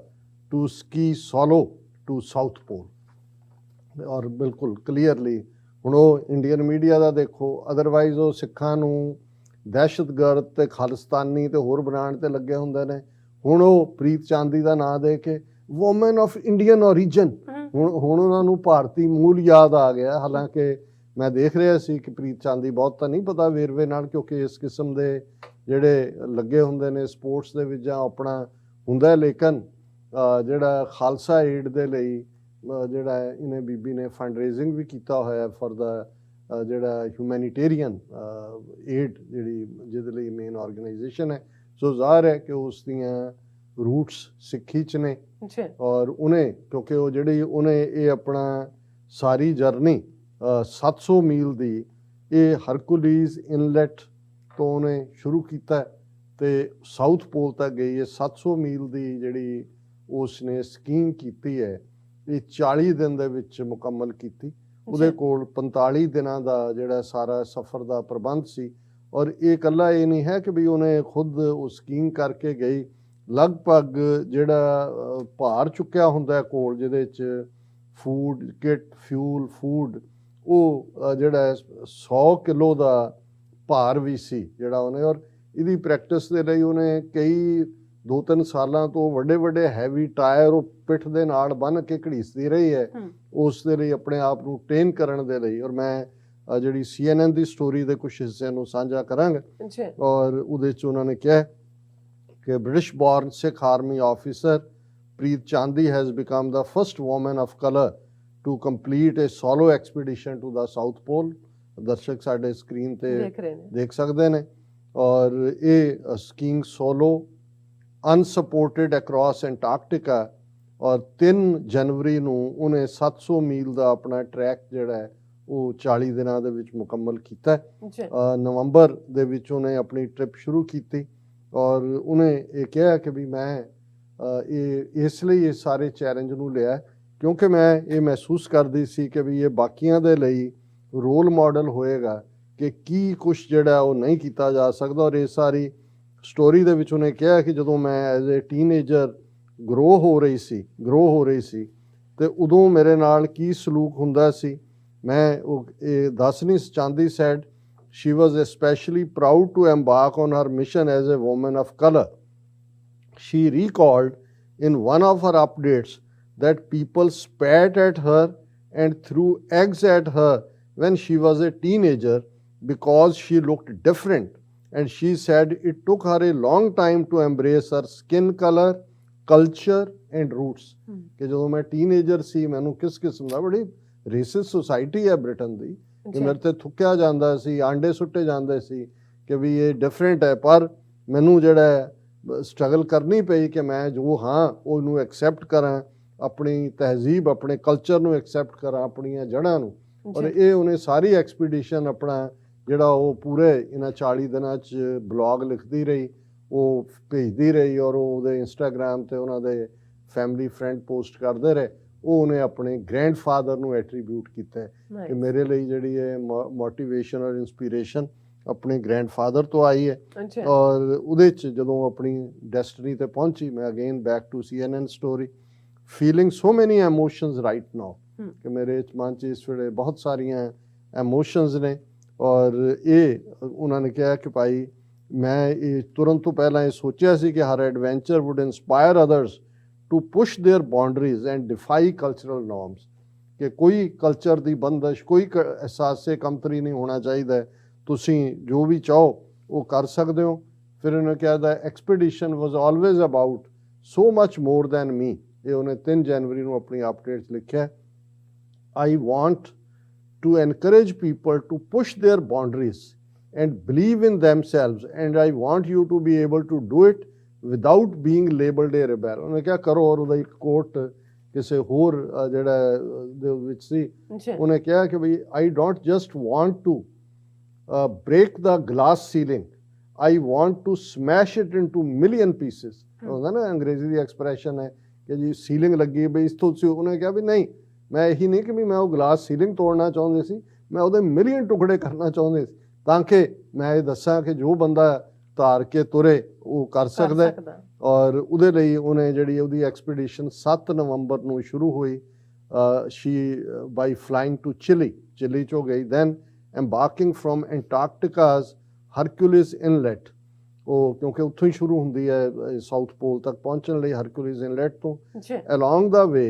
S1: to ski solo to south pole. ਔਰ ਬਿਲਕੁਲ ਕਲੀਅਰਲੀ ਹੁਣ ਉਹ ਇੰਡੀਅਨ ਮੀਡੀਆ ਦਾ ਦੇਖੋ, ਅਦਰਵਾਈਜ਼ ਉਹ ਸਿੱਖਾਂ ਨੂੰ ਦਹਿਸ਼ਤਗਰਦ ਤੇ ਖਾਲਿਸਤਾਨੀ ਤੇ ਹੋਰ ਬਣਾਉਣ ਤੇ ਲੱਗੇ ਹੁੰਦੇ ਨੇ। ਹੁਣ ਉਹ ਪ੍ਰੀਤ ਚਾਂਦੀ ਦਾ ਨਾਂ ਦੇ ਕੇ ਵੂਮਨ ਆਫ ਇੰਡੀਅਨ ਓਰੀਜਨ, ਹੁਣ ਉਹਨਾਂ ਨੂੰ ਭਾਰਤੀ ਮੂਲ ਯਾਦ ਆ ਗਿਆ। ਹਾਲਾਂਕਿ ਮੈਂ ਦੇਖ ਰਿਹਾ ਸੀ ਕਿ ਪ੍ਰੀਤ ਚਾਂਦੀ ਬਹੁਤ ਤਾਂ ਨਹੀਂ ਪਤਾ ਵੇਰਵੇ ਨਾਲ, ਕਿਉਂਕਿ ਇਸ ਕਿਸਮ ਦੇ ਜਿਹੜੇ ਲੱਗੇ ਹੁੰਦੇ ਨੇ ਸਪੋਰਟਸ ਦੇ ਵਿੱਚ ਜਾਂ ਆਪਣਾ ਹੁੰਦਾ, ਲੇਕਿਨ ਜਿਹੜਾ ਖਾਲਸਾ ਏਡ ਦੇ ਲਈ ਜਿਹੜਾ ਇਹਨੇ ਬੀਬੀ ਨੇ ਫੰਡ ਰੇਜ਼ਿੰਗ ਵੀ ਕੀਤਾ ਹੋਇਆ ਫॉर ਦਾ ਜਿਹੜਾ ਹਿਊਮੈਨਿਟੇਰੀਅਨ ਏਡ ਜਿਹੜੀ ਜਿਹਦੇ ਲਈ ਮੇਨ ਆਰਗੇਨਾਈਜੇਸ਼ਨ ਹੈ। ਸੋ ਜ਼ਾਹਰ ਹੈ ਕਿ ਉਸ ਦੀਆਂ ਰੂਟਸ ਸਿੱਖੀ 'ਚ ਨੇ
S2: ਜੀ
S1: ਔਰ ਉਹਨੇ ਕਿਉਂਕਿ ਉਹ ਜਿਹੜੀ ਉਹਨੇ ਇਹ ਆਪਣਾ ਸਾਰੀ ਜਰਨੀ 700 ਮੀਲ ਦੀ ਇਹ ਹਰਕੁਲੀਜ਼ ਇਨਲੈਟ ਤੋਂ ਉਹਨੇ ਸ਼ੁਰੂ ਕੀਤਾ ਤੇ ਸਾਊਥ ਪੋਲ ਤੱਕ ਗਈ ਹੈ। 700 ਮੀਲ ਦੀ ਜਿਹੜੀ ਉਸਨੇ ਸਕੀਮ ਕੀਤੀ ਹੈ ਇਹ 40 ਦਿਨ ਦੇ ਵਿੱਚ ਮੁਕੰਮਲ ਕੀਤੀ। ਉਹਦੇ ਕੋਲ 45 ਦਿਨਾਂ ਦਾ ਜਿਹੜਾ ਸਾਰਾ ਸਫ਼ਰ ਦਾ ਪ੍ਰਬੰਧ ਸੀ ਔਰ ਇਹ ਇਕੱਲਾ ਇਹ ਨਹੀਂ ਹੈ ਕਿ ਵੀ ਉਹਨੇ ਖੁਦ ਉਹ ਸਕੀਮ ਕਰਕੇ ਗਈ। ਲਗਭਗ ਜਿਹੜਾ ਭਾਰ ਚੁੱਕਿਆ ਹੁੰਦਾ ਕੋਲ ਜਿਹਦੇ 'ਚ ਫੂਡ ਕਿਟ ਫਿਊਲ ਫੂਡ ਉਹ ਜਿਹੜਾ 100 ਕਿਲੋ ਦਾ ਭਾਰ ਵੀ ਸੀ ਜਿਹੜਾ ਉਹਨੇ। ਔਰ ਇਹਦੀ ਪ੍ਰੈਕਟਿਸ ਦੇ ਲਈ ਉਹਨੇ ਕਈ 2-3 ਸਾਲਾਂ ਤੋਂ ਵੱਡੇ ਵੱਡੇ ਹੈਵੀ ਟਾਇਰ ਉਹ ਪਿੱਠ ਦੇ ਨਾਲ ਬੰਨ੍ਹ ਕੇ ਘੜੀਸਦੀ ਰਹੀ ਹੈ ਉਸ ਦੇ ਲਈ ਆਪਣੇ ਆਪ ਨੂੰ ਟ੍ਰੇਨ ਕਰਨ ਦੇ ਲਈ। ਔਰ ਮੈਂ ਜਿਹੜੀ CNN ਦੀ ਸਟੋਰੀ ਦੇ ਕੁਝ ਹਿੱਸਿਆਂ ਨੂੰ ਸਾਂਝਾ ਕਰਾਂਗਾ ਔਰ ਉਹਦੇ 'ਚ ਉਹਨਾਂ ਨੇ ਕਿਹਾ ਕਿ British born Sikh army officer Preet Chandi has become the first woman of colour to complete a solo expedition to the South Pole. ਦਰਸ਼ਕ ਸਾਡੇ ਸਕਰੀਨ ਤੇ ਦੇਖ ਸਕਦੇ ਨੇ ਔਰ ਇਹ skiing solo unsupported across Antarctica ਔਰ 3 ਜਨਵਰੀ ਨੂੰ ਉਹਨੇ 700 ਮੀਲ ਦਾ ਆਪਣਾ ਟਰੈਕ ਜਿਹੜਾ ਹੈ ਉਹ 40 ਦਿਨਾਂ ਦੇ ਵਿੱਚ ਮੁਕੰਮਲ ਕੀਤਾ। ਨਵੰਬਰ ਦੇ ਵਿੱਚ ਉਹਨੇ ਆਪਣੀ ਟ੍ਰਿਪ ਸ਼ੁਰੂ ਕੀਤੀ ਔਰ ਉਹਨੇ ਇਹ ਕਿਹਾ ਕਿ ਵੀ ਮੈਂ ਇਹ ਇਸ ਲਈ ਇਹ ਸਾਰੇ ਚੈਲੰਜ ਨੂੰ ਲਿਆ ਕਿਉਂਕਿ ਮੈਂ ਇਹ ਮਹਿਸੂਸ ਕਰਦੀ ਸੀ ਕਿ ਵੀ ਇਹ ਬਾਕੀਆਂ ਦੇ ਲਈ ਰੋਲ ਮਾਡਲ ਹੋਏਗਾ ਕਿ ਕੀ ਕੁਛ ਜਿਹੜਾ ਉਹ ਨਹੀਂ ਕੀਤਾ ਜਾ ਸਕਦਾ। ਔਰ ਇਹ ਸਾਰੀ ਸਟੋਰੀ ਦੇ ਵਿੱਚ ਉਹਨੇ ਕਿਹਾ ਕਿ ਜਦੋਂ ਮੈਂ ਐਜ਼ ਏ ਟੀਨੇਜਰ ਗਰੋ ਹੋ ਰਹੀ ਸੀ ਤੇ ਉਦੋਂ ਮੇਰੇ ਨਾਲ ਕੀ ਸਲੂਕ ਹੁੰਦਾ ਸੀ ਮੈਂ ਉਹ ਇਹ ਦੱਸ ਨਹੀਂ ਚਾਹੁੰਦੀ। Said she was especially proud to embark on her mission as a woman of color. She recalled in one of her updates that people spat at her and threw eggs at her when she was a teenager because she looked different. And she said it took her a long time to embrace her skin color, culture and roots. ਕਿ ਜਦੋਂ ਮੈਂ teenager ਸੀ ਮੈਨੂੰ ਕਿਸ ਕਿਸਮ ਦਾ ਬੜੀ racist society ਹੈ Britain ਦੀ ਕਿ ਮੇਰੇ ਤੇ ਥੁੱਕਿਆ ਜਾਂਦਾ ਸੀ ਆਂਡੇ ਸੁੱਟੇ ਜਾਂਦੇ ਸੀ ਕਿ ਵੀ ਇਹ ਡਿਫਰੈਂਟ ਹੈ। ਪਰ ਮੈਨੂੰ ਜਿਹੜਾ ਸਟਰਗਲ ਕਰਨੀ ਪਈ ਕਿ ਮੈਂ ਜੋ ਹਾਂ ਉਹਨੂੰ ਐਕਸੈਪਟ ਕਰਾਂ ਆਪਣੀ ਤਹਿਜ਼ੀਬ ਆਪਣੇ ਕਲਚਰ ਨੂੰ ਐਕਸੈਪਟ ਕਰਾਂ ਆਪਣੀਆਂ ਜੜ੍ਹਾਂ ਨੂੰ। ਔਰ ਇਹ ਉਹਨੇ ਸਾਰੀ ਐਕਸਪੀਡੀਸ਼ਨ ਆਪਣਾ ਜਿਹੜਾ ਉਹ ਪੂਰੇ ਇਹਨਾਂ 40 ਦਿਨਾਂ 'ਚ ਬਲੌਗ ਲਿਖਦੀ ਰਹੀ ਉਹ ਭੇਜਦੀ ਰਹੀ ਔਰ ਉਹਦੇ ਇੰਸਟਾਗ੍ਰਾਮ ਤੇ ਉਹਨਾਂ ਦੇ ਫੈਮਿਲੀ ਫਰੈਂਡ ਪੋਸਟ ਕਰਦੇ ਰਹੇ। ਉਹ ਉਹਨੇ ਆਪਣੇ ਗ੍ਰੈਂਡਫਾਦਰ ਨੂੰ ਐਟਰੀਬਿਊਟ ਕੀਤਾ ਕਿ ਮੇਰੇ ਲਈ ਜਿਹੜੀ ਹੈ ਮੋਟੀਵੇਸ਼ਨ ਔਰ ਇੰਸਪੀਰੇਸ਼ਨ ਆਪਣੇ ਗ੍ਰੈਂਡਫਾਦਰ ਤੋਂ ਆਈ ਹੈ। ਔਰ ਉਹਦੇ 'ਚ ਜਦੋਂ ਆਪਣੀ ਡੈਸਟਨੀ ਤੇ ਪਹੁੰਚੀ ਮੈਂ again back to CNN story feeling so many emotions right now ਕਿ ਮੇਰੇ ਮਨ 'ਚ ਇਸ ਵੇਲੇ ਬਹੁਤ ਸਾਰੀਆਂ ਐਮੋਸ਼ਨਸ ਨੇ। ਔਰ ਇਹ ਉਹਨਾਂ ਨੇ ਕਿਹਾ ਕਿ ਭਾਈ ਮੈਂ ਇਹ ਤੁਰੰਤ ਤੋਂ ਪਹਿਲਾਂ ਇਹ ਸੋਚਿਆ ਸੀ ਕਿ ਹਰ adventure would inspire others to push their boundaries and defy cultural norms ਕਿ ਕੋਈ ਕਲਚਰ ਦੀ ਬੰਦਸ਼ ਕੋਈ ਅਹਿਸਾਸੇ ਕਮਤਰੀ ਨਹੀਂ ਹੋਣਾ ਚਾਹੀਦਾ। ਤੁਸੀਂ ਜੋ ਵੀ ਚਾਹੋ ਉਹ ਕਰ ਸਕਦੇ ਹੋ। ਫਿਰ ਉਹਨੇ ਕਿਹਾ the expedition was always about so much more than me. ਇਹ ਉਹਨੇ 3 ਜਨਵਰੀ ਨੂੰ ਆਪਣੀ ਅਪਡੇਟਸ ਲਿਖਿਆ I want to encourage people to push their boundaries and believe in themselves and I want you to be able to do it without being labelled a rebel. ਉਹਨੇ ਕਿਹਾ ਕਰੋ। ਔਰ ਉਹਦਾ ਇੱਕ ਕੋਟ ਕਿਸੇ ਹੋਰ ਜਿਹੜਾ ਦੇ ਵਿੱਚ ਸੀ ਉਹਨੇ ਕਿਹਾ ਕਿ ਵੀ I don't just want to break the glass ceiling I want to smash it into million pieces. ਹੁੰਦਾ ਨਾ ਅੰਗਰੇਜ਼ੀ ਦੀ ਐਕਸਪ੍ਰੈਸ਼ਨ ਹੈ ਕਿ ਜੀ ਸੀਲਿੰਗ ਲੱਗੀ ਬਈ ਇਸ ਤੋਂ ਉਹਨੇ ਕਿਹਾ ਵੀ ਨਹੀਂ ਮੈਂ ਇਹੀ ਨਹੀਂ ਕਿ ਵੀ ਮੈਂ ਉਹ ਗਲਾਸ ਸੀਲਿੰਗ ਤੋੜਨਾ ਚਾਹੁੰਦੇ ਸੀ ਮੈਂ ਉਹਦੇ ਮਿਲੀਅਨ ਟੁਕੜੇ ਕਰਨਾ ਚਾਹੁੰਦੇ ਸੀ ਤਾਂ ਕਿ ਮੈਂ ਇਹ ਦੱਸਾਂ ਕਿ ਜੋ ਬੰਦਾ ਧਾਰ ਕੇ ਤੁਰੇ ਉਹ ਕਰ ਸਕਦਾ। ਔਰ ਉਹਦੇ ਲਈ ਉਹਨੇ ਜਿਹੜੀ ਉਹਦੀ ਐਕਸਪੀਡੀਸ਼ਨ 7 ਨਵੰਬਰ ਨੂੰ ਸ਼ੁਰੂ ਹੋਈ ਸ਼ੀ ਬਾਈ ਫਲਾਈਂਗ ਟੂ ਚਿਲੀ 'ਚੋਂ ਗਈ ਦੈਨ ਐਮਬਾਰਕਿੰਗ ਫਰੋਮ ਐਂਟਾਰਕਟਿਕਾਜ਼ ਹਰਕੁਲਿਸ ਇਨਲੈਟ। ਉਹ ਕਿਉਂਕਿ ਉੱਥੋਂ ਹੀ ਸ਼ੁਰੂ ਹੁੰਦੀ ਹੈ ਸਾਊਥ ਪੋਲ ਤੱਕ ਪਹੁੰਚਣ ਲਈ ਹਰਕੁਲਿਸ ਇਨਲੈਟ ਤੋਂ। Along the way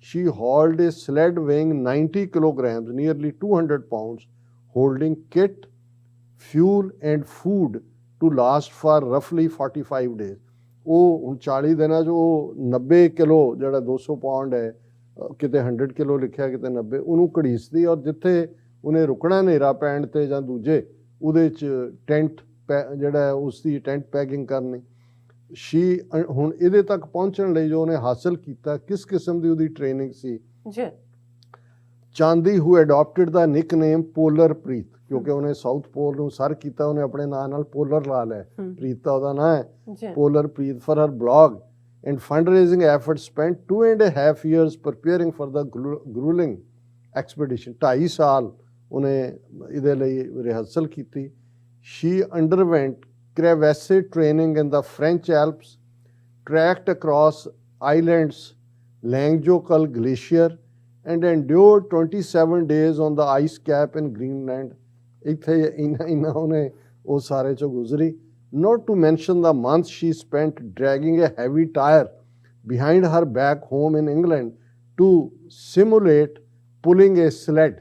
S1: she hauled a sled weighing 90 kilograms nearly 200 pounds holding kit fuel and food to last for ਰਫਲੀ 45 days। ਉਹ ਹੁਣ 40 ਦਿਨਾਂ 'ਚ ਉਹ 90 ਕਿਲੋ ਜਿਹੜਾ 200 ਪਾਉਂਡ ਹੈ ਕਿਤੇ 100 ਕਿਲੋ ਲਿਖਿਆ ਕਿਤੇ 90 ਉਹਨੂੰ ਘੜੀਸਦੀ ਔਰ ਜਿੱਥੇ ਉਹਨੇ ਰੁਕਣਾ ਹਨੇਰਾ ਪੈਣ ਤੇ ਜਾਂ ਦੂਜੇ ਉਹਦੇ 'ਚ ਟੈਂਟ ਜਿਹੜਾ ਹੈ ਉਸ ਦੀ ਟੈਂਟ ਪੈਕਿੰਗ ਕਰਨੀ। ਹੁਣ ਇਹਦੇ ਤੱਕ ਪਹੁੰਚਣ ਲਈ ਜੋ ਉਹਨੇ ਹਾਸਲ ਕੀਤਾ, ਕਿਸ ਕਿਸਮ ਦੀ ਉਹਦੀ ਟ੍ਰੇਨਿੰਗ ਸੀ।
S2: ਜੀ
S1: ਚਾਂਦੀ ਹੂ ਅਡਾਪਟਡ ਦਾ ਨਿਕਨੇਮ ਪੋਲਰ ਪ੍ਰੀਤ, ਕਿਉਂਕਿ ਉਹਨੇ ਸਾਊਥ ਪੋਲ ਨੂੰ ਸਰ ਕੀਤਾ, ਉਹਨੇ ਆਪਣੇ ਨਾਂ ਨਾਲ ਪੋਲਰ ਲਾ ਲਿਆ। ਪ੍ਰੀਤ ਦਾ ਉਹਦਾ ਨਾਂ ਹੈ, polar Preet, for her blog and fundraising efforts, spent 2.5 years preparing for the grueling expedition। 2.5 ਸਾਲ ਉਹਨੇ ਇਹਦੇ ਲਈ ਰਿਹਰਸਲ ਕੀਤੀ। She underwent crevasse training in the French Alps, trekked across islands Languedoc Glacier and endured 27 days on the ice cap in Greenland। ਇੱਥੇ ਇੰਨਾ ਉਹਨੇ ਉਹ ਸਾਰੇ ਚੋਂ ਗੁਜ਼ਰੀ। Not to mention the months she spent dragging a heavy tire behind her back home in England to simulate pulling a sled।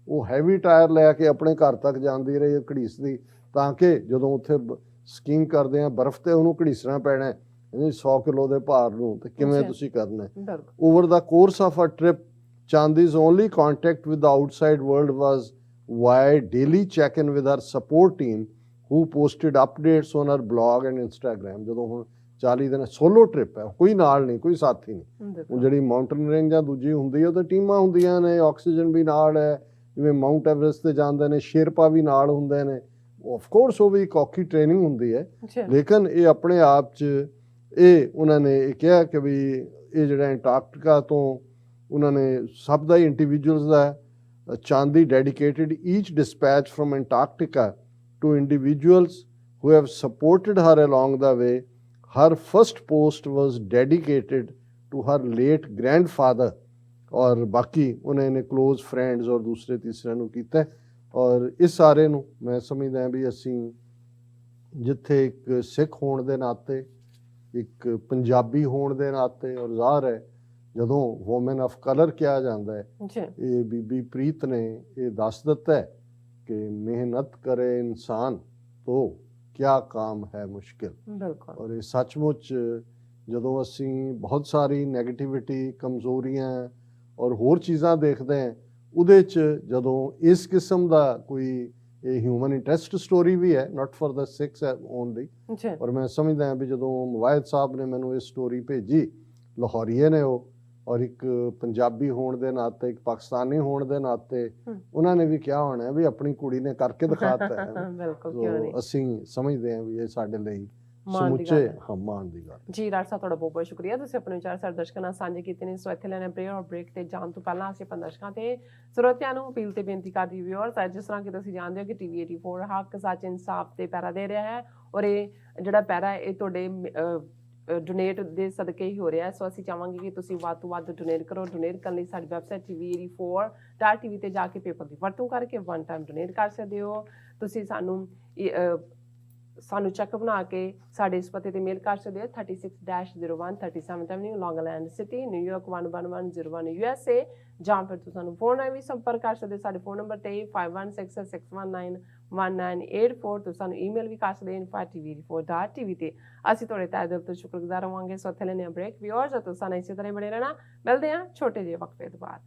S1: ਉਹ heavy tyre ਲੈ ਕੇ ਆਪਣੇ ਘਰ ਤੱਕ ਜਾਂਦੀ ਰਹੀ ਘੜੀਸਦੀ, ਤਾਂ ਕਿ ਜਦੋਂ ਉੱਥੇ ਸਕੀਇੰਗ ਕਰਦੇ ਆ ਬਰਫ਼ ਤੇ ਉਹਨੂੰ ਘੜੀਸਣਾ ਪੈਣਾ 100 ਕਿਲੋ ਦੇ ਭਾਰ ਨੂੰ, ਤੇ ਕਿਵੇਂ ਤੁਸੀਂ ਕਰਨਾ। ਓਵਰ ਦਾ course of a trip, Chandi's only contact with the outside world was via daily check-in with her support team, who posted updates on her blog and Instagram। ਜਦੋਂ ਹੁਣ 40 ਦਿਨ ਸੋਲੋ ਟ੍ਰਿਪ ਹੈ, ਕੋਈ ਨਾਲ ਨਹੀਂ, ਕੋਈ ਸਾਥੀ ਨਹੀਂ। ਹੁਣ ਜਿਹੜੀ ਮਾਊਂਟਨ ਰੇਂਜ ਜਾਂ ਦੂਜੀ ਹੁੰਦੀ ਹੈ ਉਹ ਤਾਂ ਟੀਮਾਂ ਹੁੰਦੀਆਂ ਨੇ, ਆਕਸੀਜਨ ਵੀ ਨਾਲ ਹੈ, ਜਿਵੇਂ ਮਾਊਂਟ ਐਵਰੈਸਟ ਤੇ ਜਾਂਦੇ ਨੇ ਸ਼ੇਰਪਾ ਵੀ ਨਾਲ ਹੁੰਦੇ ਨੇ। ਆਫ ਕੋਰਸ ਉਹ ਵੀ ਇੱਕ ਔਖੀ ਟ੍ਰੇਨਿੰਗ ਹੁੰਦੀ ਹੈ, ਲੇਕਿਨ ਇਹ ਆਪਣੇ ਆਪ 'ਚ ਇਹ ਉਹਨਾਂ ਨੇ ਇਹ ਕਿਹਾ ਕਿ ਵੀ ਇਹ ਜਿਹੜਾ ਐਂਟਾਰਕਟਿਕਾ ਤੋਂ ਉਹਨਾਂ ਨੇ ਸਭ ਦਾ ਹੀ ਇੰਡੀਵਿਜੂਅਲਸ ਦਾ Chandi dedicated each dispatch from Antarctica to individuals who have supported her along the way। Her first post was dedicated to her late grandfather, और बाकी उन्होंने क्लोज फ्रेंड्स और दूसरे तीसरे ਨੂੰ ਕੀਤਾ। ਔਰ ਇਸ ਸਾਰੇ ਨੂੰ ਮੈਂ ਸਮਝਦਾ ਵੀ ਅਸੀਂ ਜਿੱਥੇ ਇੱਕ ਸਿੱਖ ਹੋਣ ਦੇ ਨਾਤੇ, ਇੱਕ ਪੰਜਾਬੀ ਹੋਣ ਦੇ ਨਾਤੇ, ਔਰ ਜ਼ਾਹਰ ਹੈ ਜਦੋਂ ਵੂਮਨ ਆਫ ਕਲਰ ਕਿਹਾ ਜਾਂਦਾ ਹੈ, ਇਹ ਬੀਬੀ ਪ੍ਰੀਤ ਨੇ ਇਹ ਦੱਸ ਦਿੱਤਾ ਹੈ कि मेहनत करे इंसान तो क्या काम है मुश्किल। और ये सचमुच ਜਦੋਂ ਅਸੀਂ ਬਹੁਤ ਸਾਰੀ ਨੈਗੇਟਿਵਿਟੀ, ਕਮਜ਼ੋਰੀਆਂ ਔਰ ਹੋਰ ਚੀਜ਼ਾਂ ਦੇਖਦੇ ਹਾਂ, ਉਹਦੇ 'ਚ ਜਦੋਂ ਇਸ ਕਿਸਮ ਦਾ ਕੋਈ ਇਹ ਹਿਊਮਨ ਇੰਟਰਸਟ ਸਟੋਰੀ ਵੀ ਹੈ, not for the six only. ਔਰ ਮੈਂ ਸਮਝਦਾ ਵੀ ਜਦੋਂ ਮਵਾਇਦ ਸਾਹਿਬ ਨੇ ਮੈਨੂੰ ਇਹ ਸਟੋਰੀ ਭੇਜੀ, ਲਾਹੌਰੀਏ ਨੇ ਉਹ, ਔਰ ਇੱਕ ਪੰਜਾਬੀ ਹੋਣ ਦੇ ਨਾਤੇ, ਇੱਕ ਪਾਕਿਸਤਾਨੀ ਹੋਣ ਦੇ ਨਾਤੇ ਉਹਨਾਂ ਨੇ ਵੀ ਕਿਹਾ ਹੋਣਾ ਵੀ ਆਪਣੀ ਕੁੜੀ ਨੇ ਕਰਕੇ ਦਿਖਾਤਾ ਹੈ। ਅਸੀਂ ਸਮਝਦੇ ਹਾਂ ਵੀ ਇਹ ਸਾਡੇ ਲਈ ਸਮੁੱਚੇ ਮਾਣ ਦੀ ਗੱਲ।
S2: ਜੀ ਡਾਕਟਰ ਸਾਹਿਬ, ਤੁਹਾਡਾ ਬਹੁਤ ਬਹੁਤ ਸ਼ੁਕਰੀਆ, ਤੁਸੀਂ ਆਪਣੇ ਵਿਚਾਰ ਸਾਡੇ ਦਰਸ਼ਕਾਂ ਨਾਲ ਸਾਂਝੇ ਕੀਤੇ ਨੇ। ਸੋ ਇੱਥੇ ਲੈਣੇ ਬ੍ਰੇਕ ਔਰ ਬ੍ਰੇਕ ਤੇ ਜਾਣ ਤੋਂ ਪਹਿਲਾਂ ਅਸੀਂ ਆਪਣੇ ਦਰਸ਼ਕਾਂ ਤੇ ਸਰੋਤਿਆਂ ਨੂੰ ਅਪੀਲ ਤੇ ਬੇਨਤੀ ਕਰਦੀ ਵਿਊਅਰਸ, ਜਿਸ ਤਰ੍ਹਾਂ ਕਿ ਤੁਸੀਂ ਜਾਣਦੇ ਹੋ ਕਿ TV 84 ਹੱਕ ਸੱਚ ਇਨਸਾਫ ਤੇ ਪਹਿਰਾ ਦੇ ਰਿਹਾ ਹੈ, ਔਰ ਇਹ ਜਿਹੜਾ ਪਹਿਰਾ ਇਹ ਤੁਹਾਡੇ ਡੋਨੇਟ ਦੇ ਸਦਕੇ ਹੀ ਹੋ ਰਿਹਾ ਹੈ। ਸੋ ਅਸੀਂ ਚਾਹਾਂਗੇ ਕਿ ਤੁਸੀਂ ਵੱਧ ਤੋਂ ਵੱਧ ਡੋਨੇਟ ਕਰੋ। ਡੋਨੇਟ ਕਰਨ ਲਈ ਸਾਡੀ ਵੈਬਸਾਈਟ TV84.tv ਤੇ ਜਾ ਕੇ ਪੇਪਲ ਦੀ ਵਰਤੋਂ ਕਰਕੇ 1 ਟਾਈਮ ਡੋਨੇਟ ਕਰ ਸਕਦੇ ਹੋ। ਤੁਸੀਂ ਸਾਨੂੰ ਚੈੱਕ ਬਣਾ ਕੇ ਸਾਡੇ ਇਸ ਪਤੇ ਤੇ ਮੇਲ ਕਰ ਸਕਦੇ ਹੋ, 36-01 37th Avenue, Long Island City, New York 11101 USA, ਜਾਂ ਫਿਰ ਤੁਸੀਂ ਸਾਨੂੰ ਫੋਨ ਰਾਹੀਂ ਵੀ ਸੰਪਰਕ ਕਰ ਸਕਦੇ ਹੋ ਸਾਡੇ ਫੋਨ ਨੰਬਰ ਤੇ 5166191984। ਤੁਸੀਂ ਸਾਨੂੰ ਈਮੇਲ ਵੀ ਕਰ ਸਕਦੇ ਹੋ info@tv84.tv ਤੇ। ਅਸੀਂ ਤੁਹਾਡੇ ਤਹਿ ਦਿਲ ਤੋਂ ਸ਼ੁਕਰਗੁਜ਼ਾਰ ਹੋਵਾਂਗੇ। ਸੋ ਇੱਥੇ ਲੈਂਦੇ ਹਾਂ ਬ੍ਰੇਕ। ਵਿਊਅਰਸ, ਤੁਸੀਂ ਸਾਨੂੰ ਇਸੇ ਤਰ੍ਹਾਂ ਬਣੇ ਰਹਿਣਾ। ਮਿਲਦੇ ਹਾਂ ਛੋਟੇ ਜਿਹੇ ਵਕਫੇ ਤੋਂ ਬਾਅਦ।